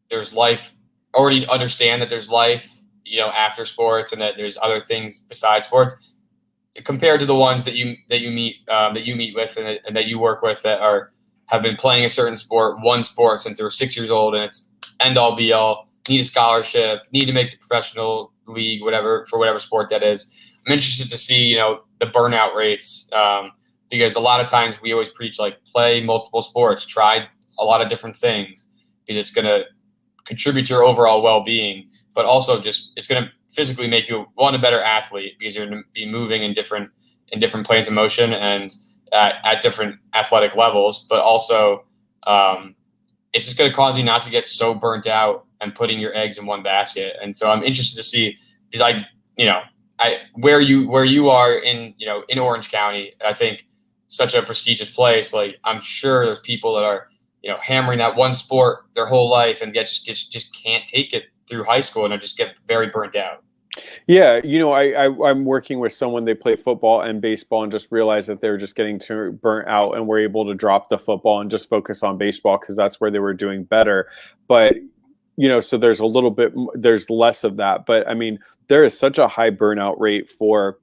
there's life, already understand that there's life, after sports and that there's other things besides sports, compared to the ones that you meet with and that you work with that have been playing a certain one sport since they were 6 years old, and it's end all be all, need a scholarship, need to make the professional league, for whatever sport that is. I'm interested to see, the burnout rates, because a lot of times we always preach like play multiple sports, try a lot of different things, because it's going to contribute to your overall well-being, but also just it's going to physically make you a better athlete, because you're going to be moving in different planes of motion and at different athletic levels, but also it's just going to cause you not to get so burnt out and putting your eggs in one basket. And so I'm interested to see, because where you are in Orange County, I think such a prestigious place. Like I'm sure there's people that are hammering that one sport their whole life and just can't take it through high school and I just get very burnt out. Yeah, I'm working with someone, they play football and baseball and just realized that they were just getting too burnt out and were able to drop the football and just focus on baseball because that's where they were doing better. But, so there's less of that. But I mean, there is such a high burnout rate for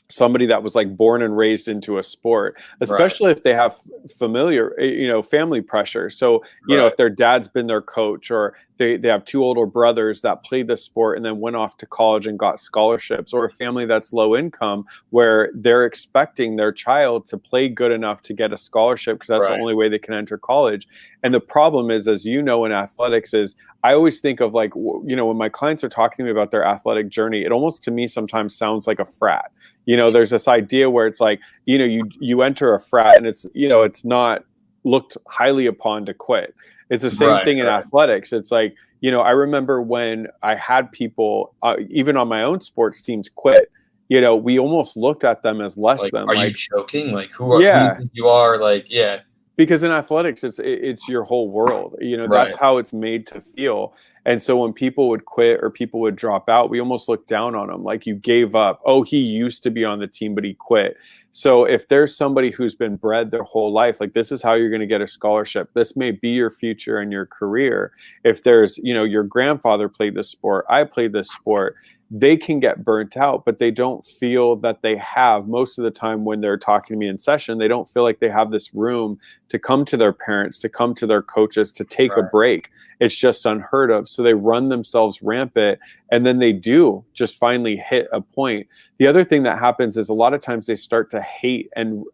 somebody that was like born and raised into a sport, especially if they have family pressure. So, if their dad's been their coach, or they have two older brothers that played the sport and then went off to college and got scholarships, or a family that's low income where they're expecting their child to play good enough to get a scholarship because that's the only way they can enter college. And the problem is, as in athletics, is I always think of like, when my clients are talking to me about their athletic journey, it almost to me sometimes sounds like a frat. There's this idea where it's like, you enter a frat and it's, it's not looked highly upon to quit. It's the same thing in athletics. It's like, I remember when I had people, even on my own sports teams, quit. We almost looked at them as less than. Are you joking? Like, who do you think you are? Like, yeah. Because in athletics, it's your whole world. That's how it's made to feel. And so when people would quit or people would drop out, we almost looked down on them. Like, you gave up. Oh, he used to be on the team, but he quit. So if there's somebody who's been bred their whole life, like, this is how you're going to get a scholarship. This may be your future and your career. If there's, your grandfather played this sport, I played this sport, they can get burnt out, but they don't feel that they have, most of the time when they're talking to me in session, they don't feel like they have this room to come to their parents, to come to their coaches, to take a break. It's just unheard of. So they run themselves rampant, and then they do just finally hit a point. The other thing that happens is a lot of times they start to hate and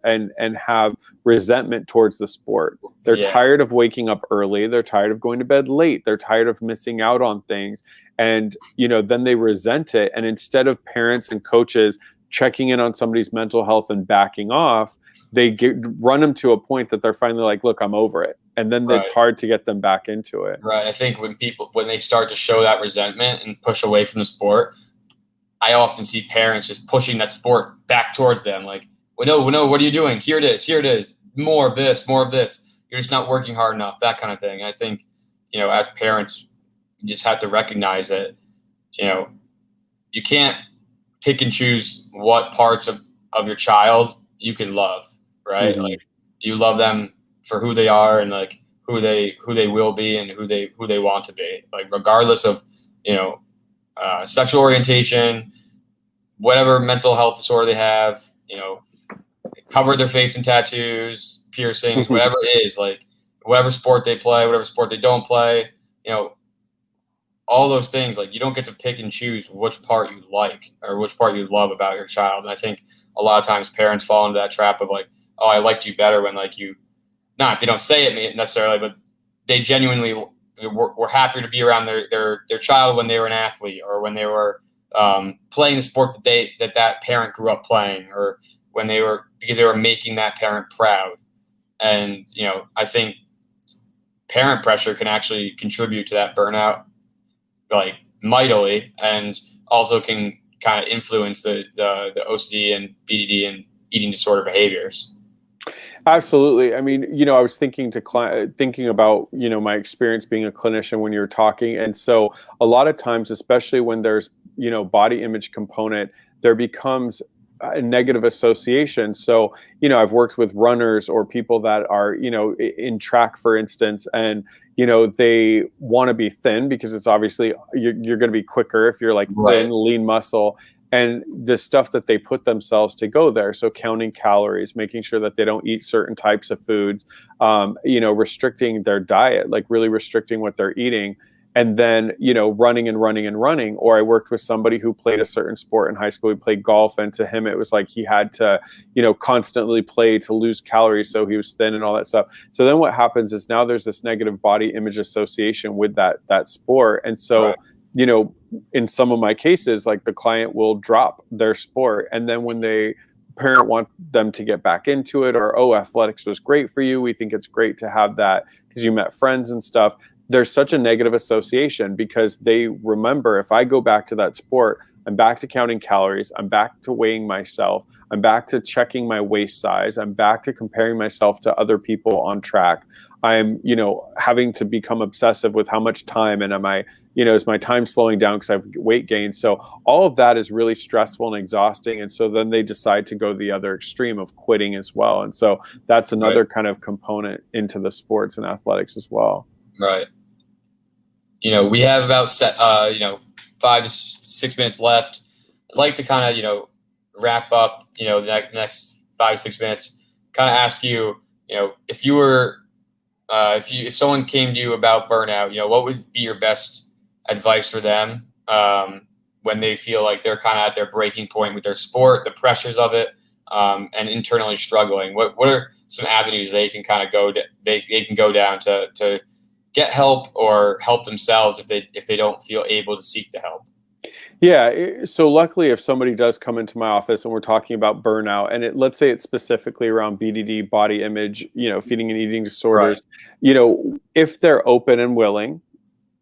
have resentment towards the sport. They're tired of waking up early. They're tired of going to bed late. They're tired of missing out on things. And, then they resent it. And instead of parents and coaches checking in on somebody's mental health and backing off, they run them to a point that they're finally like, look, I'm over it. and then Right. it's hard to get them back into it. Right. I think when they start to show that resentment and push away from the sport, I often see parents just pushing that sport back towards them. Like, well, no, what are you doing? Here it is. More of this. You're just not working hard enough, that kind of thing. I think, as parents, you just have to recognize that, you can't pick and choose what parts of your child you can love, right? Mm-hmm. Like, you love them for who they are and like who they will be and who they want to be, like regardless of, sexual orientation, whatever mental health disorder they have, cover their face in tattoos, piercings, whatever it is, like whatever sport they play, whatever sport they don't play, all those things. Like, you don't get to pick and choose which part you like or which part you love about your child. And I think a lot of times parents fall into that trap of like, oh, I liked you better when like they don't say it necessarily, but they genuinely were happier to be around their child when they were an athlete or when they were playing the sport that parent grew up playing, or because they were making that parent proud. And, I think parent pressure can actually contribute to that burnout, like mightily, and also can kind of influence the OCD and BDD and eating disorder behaviors. Absolutely. I mean, I was thinking about, my experience being a clinician when you were talking. And so a lot of times, especially when there's, body image component, there becomes a negative association. So, I've worked with runners or people that are, in track, for instance, and, they want to be thin because it's obviously you're going to be quicker if you're like thin, right. lean muscle. And the stuff that they put themselves to go there. So counting calories, making sure that they don't eat certain types of foods, restricting their diet, like really restricting what they're eating. And then, running. Or I worked with somebody who played a certain sport in high school. He played golf. And to him, it was like he had to, constantly play to lose calories. So he was thin and all that stuff. So then what happens is now there's this negative body image association with that sport. And so, right. In some of my cases, like the client will drop their sport. And then when parent want them to get back into it, or, oh, athletics was great for you, we think it's great to have that because you met friends and stuff. There's such a negative association because they remember, if I go back to that sport, I'm back to counting calories, I'm back to weighing myself, I'm back to checking my waist size, I'm back to comparing myself to other people on track. I'm, having to become obsessive with how much time, and is my time slowing down because I have weight gain. So all of that is really stressful and exhausting. And so then they decide to go the other extreme of quitting as well. And so that's another kind of component into the sports and athletics as well. Right. We have about 5 to 6 minutes left. I'd like to kind of, wrap up, the next 5 to 6 minutes, kind of ask you, if you were, if someone came to you about burnout, what would be your best advice for them when they feel like they're kind of at their breaking point with their sport, the pressures of it, and internally struggling? What are some avenues they can kind of they can go down to get help or help themselves if they don't feel able to seek the help? Yeah. So luckily, if somebody does come into my office and we're talking about burnout, and let's say it's specifically around BDD, body image, feeding and eating disorders, right. If they're open and willing,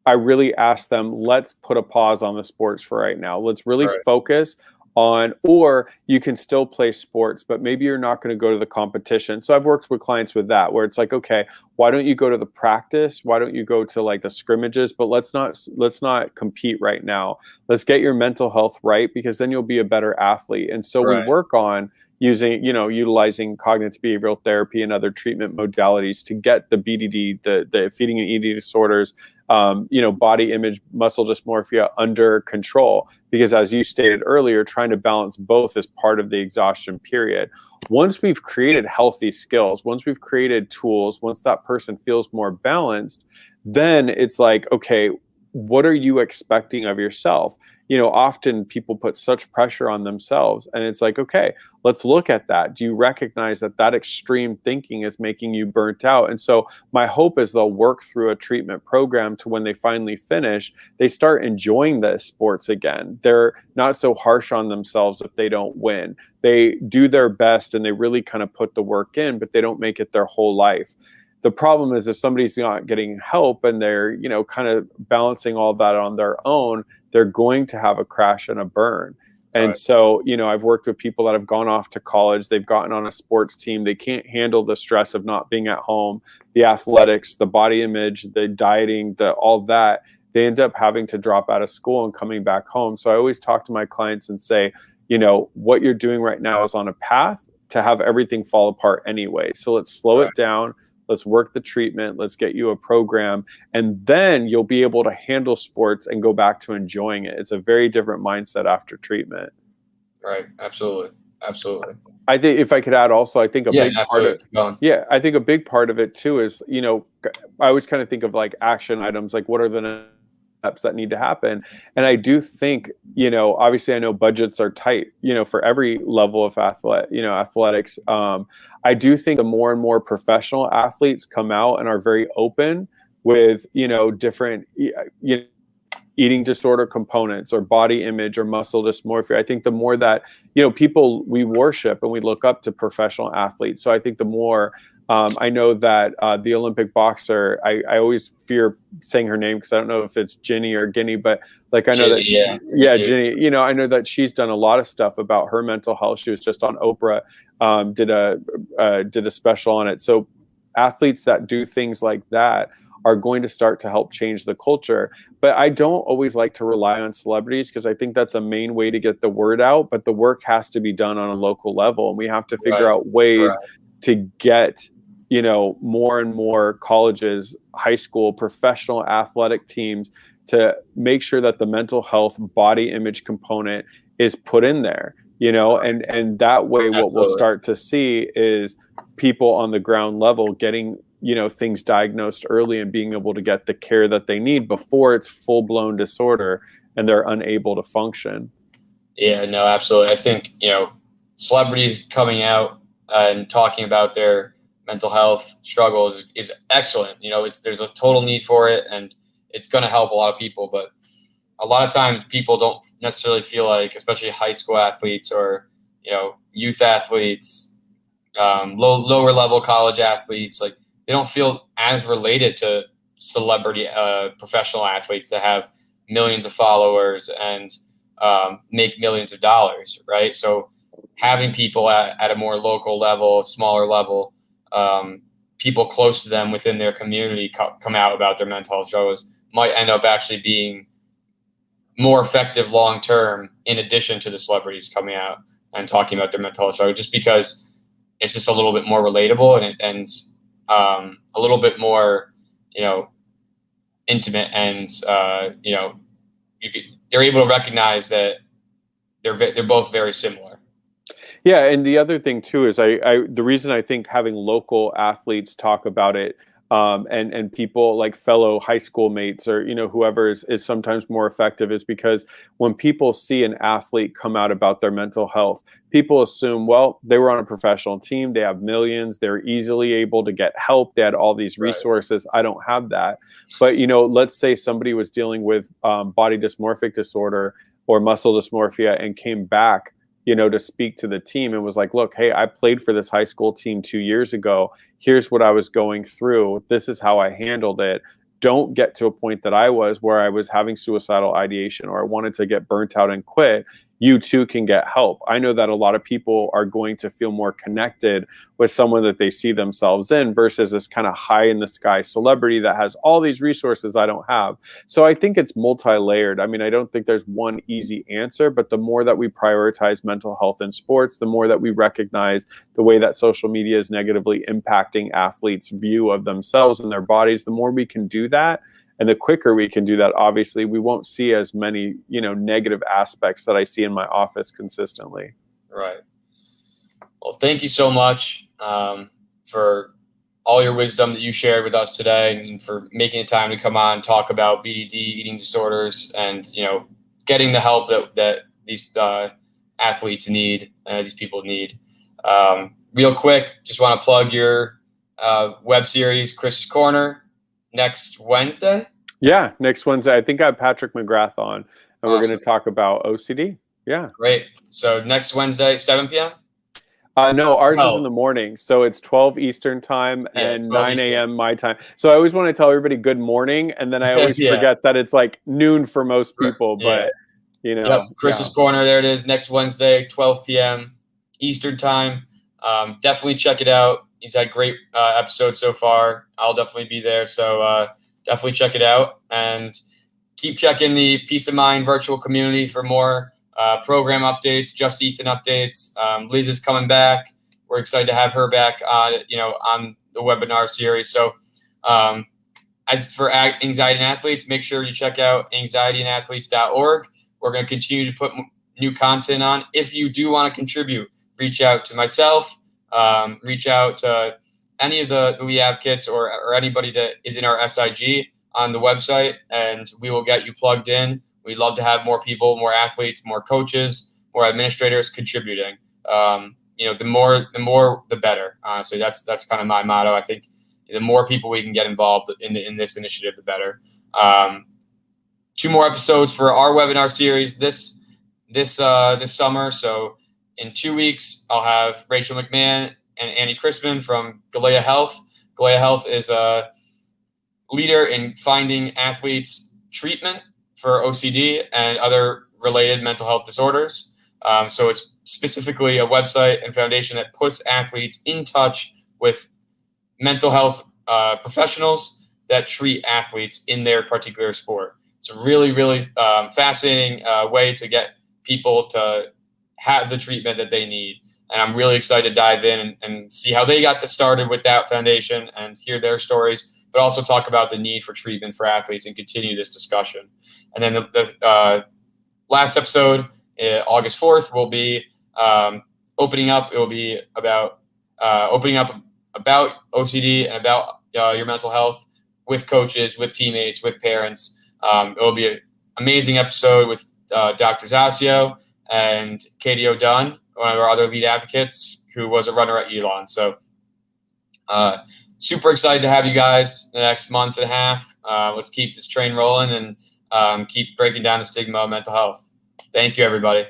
I really ask them, let's put a pause on the sports for right now. Let's really focus on, or you can still play sports, but maybe you're not going to go to the competition. So I've worked with clients with that, where it's like, okay, why don't you go to the practice? Why don't you go to like the scrimmages? But let's not compete right now. Let's get your mental health right, because then you'll be a better athlete. And so we work on utilizing cognitive behavioral therapy and other treatment modalities to get the BDD, the feeding and eating disorders, body image, muscle dysmorphia under control. Because as you stated earlier, trying to balance both is part of the exhaustion period. Once we've created healthy skills, once we've created tools, once that person feels more balanced, then it's like, okay, what are you expecting of yourself? Often people put such pressure on themselves, and it's like, okay, let's look at that. Do you recognize that extreme thinking is making you burnt out? And so my hope is they'll work through a treatment program to when they finally finish, they start enjoying the sports again. They're not so harsh on themselves if they don't win. They do their best and they really kind of put the work in, but they don't make it their whole life. The problem is if somebody's not getting help and they're, you know, kind of balancing all that on their own, they're going to have a crash and a burn. And so, you know, I've worked with people that have gone off to college, they've gotten on a sports team, they can't handle the stress of not being at home, the athletics, the body image, the dieting, all that. They end up having to drop out of school and coming back home. So I always talk to my clients and say, you know, what you're doing right now is on a path to have everything fall apart anyway. So let's slow it down. Let's work the treatment. Let's get you a program. And then you'll be able to handle sports and go back to enjoying it. It's a very different mindset after treatment. Right. Absolutely. Absolutely. I think if I could add also, I think a big part of I think a big part of it too is, you know, I always kind of think of like action items, like what are the steps that need to happen. And I do think, you know, obviously I know budgets are tight, you know, for every level of athletics. I do think the more and more professional athletes come out and are very open with, you know, different, you know, eating disorder components or body image or muscle dysmorphia. I think the more that, you know, people, we worship and we look up to professional athletes. So I think the more, I know that the Olympic boxer, I always fear saying her name because I don't know if it's Ginny or Guinea, but like I know that Ginny, you know, I know that she's done a lot of stuff about her mental health. She was just on Oprah, did a special on it. So athletes that do things like that are going to start to help change the culture. But I don't always like to rely on celebrities because I think that's a main way to get the word out, but the work has to be done on a local level. And we have to figure out ways to get, you know, more and more colleges, high school, professional athletic teams to make sure that the mental health body image component is put in there, you know, and that way what we'll start to see is people on the ground level getting, you know, things diagnosed early and being able to get the care that they need before it's full-blown disorder and they're unable to function. Yeah, no, absolutely. I think, you know, celebrities coming out and talking about their mental health struggles is excellent. You know, there's a total need for it and it's going to help a lot of people. But a lot of times people don't necessarily feel like, especially high school athletes or, you know, youth athletes, lower level college athletes, like they don't feel as related to celebrity professional athletes that have millions of followers and make millions of dollars, right? So having people at a more local level, smaller level, people close to them within their community come out about their mental health struggles might end up actually being more effective long term, in addition to the celebrities coming out and talking about their mental health struggles, just because it's just a little bit more relatable and a little bit more, you know, intimate, and you know, they're able to recognize that they're both very similar. Yeah, and the other thing too is the reason I think having local athletes talk about it, and people like fellow high school mates or, you know, whoever is sometimes more effective is because when people see an athlete come out about their mental health, people assume, well, they were on a professional team, they have millions, they're easily able to get help, they had all these resources. I don't have that. But, you know, let's say somebody was dealing with body dysmorphic disorder or muscle dysmorphia and came back, you know, to speak to the team and was like, look, hey, I played for this high school team 2 years ago. Here's what I was going through. This is how I handled it. Don't get to a point that I was where I was having suicidal ideation or I wanted to get burnt out and quit. You too can get help. I know that a lot of people are going to feel more connected with someone that they see themselves in versus this kind of high in the sky celebrity that has all these resources I don't have. So I think it's multi-layered. I mean, I don't think there's one easy answer, but the more that we prioritize mental health in sports, the more that we recognize the way that social media is negatively impacting athletes' view of themselves and their bodies, the more we can do that. And the quicker we can do that, obviously, we won't see as many, you know, negative aspects that I see in my office consistently. Right. Well, thank you so much for all your wisdom that you shared with us today, and for making the time to come on and talk about BDD, eating disorders, and, you know, getting the help that these athletes need, these people need. Real quick, just want to plug your web series, Chris's Corner, next Wednesday. Yeah, next Wednesday. I think I have Patrick McGrath on, and we're going to talk about OCD. Yeah. Great. So next Wednesday, 7 p.m.? No, ours is 12. in the morning. So it's 12 Eastern time Yeah, and 12 9 Eastern. a.m. my time. So I always want to tell everybody good morning. And then I always Yeah. forget that it's like noon for most people. Yeah. But, you know. Yep. Chris's Corner, there it is, next Wednesday, 12 p.m. Eastern time. Definitely check it out. He's had great episodes so far. I'll definitely be there. So definitely check it out. And keep checking the Peace of Mind virtual community for more program updates, Just Ethan updates. Liz is coming back. We're excited to have her back on the webinar series. So as for anxiety and athletes, make sure you check out anxietyandathletes.org. We're going to continue to put new content on. If you do want to contribute, reach out to myself, reach out to any of the lead advocates or anybody that is in our SIG on the website, and we will get you plugged in. We'd love to have more people, more athletes, more coaches, more administrators contributing. The more, the better. Honestly, that's kind of my motto. I think the more people we can get involved in this initiative, the better. 2 more episodes for our webinar series this summer. So in 2 weeks, I'll have Rachel McMahon and Annie Crispin from Galea Health. Galea Health is a leader in finding athletes treatment for OCD and other related mental health disorders. So it's specifically a website and foundation that puts athletes in touch with mental health professionals that treat athletes in their particular sport. It's a really, really fascinating way to get people to have the treatment that they need. And I'm really excited to dive in and see how they got started with that foundation and hear their stories, but also talk about the need for treatment for athletes and continue this discussion. And then the last episode, August 4th, will be opening up. It will be about opening up about OCD and about your mental health with coaches, with teammates, with parents. It will be an amazing episode with Dr. Zasio and Katie O'Dunn, one of our other lead advocates, who was a runner at Elon. So super excited to have you guys the next month and a half. Let's keep this train rolling and keep breaking down the stigma of mental health. Thank you, everybody.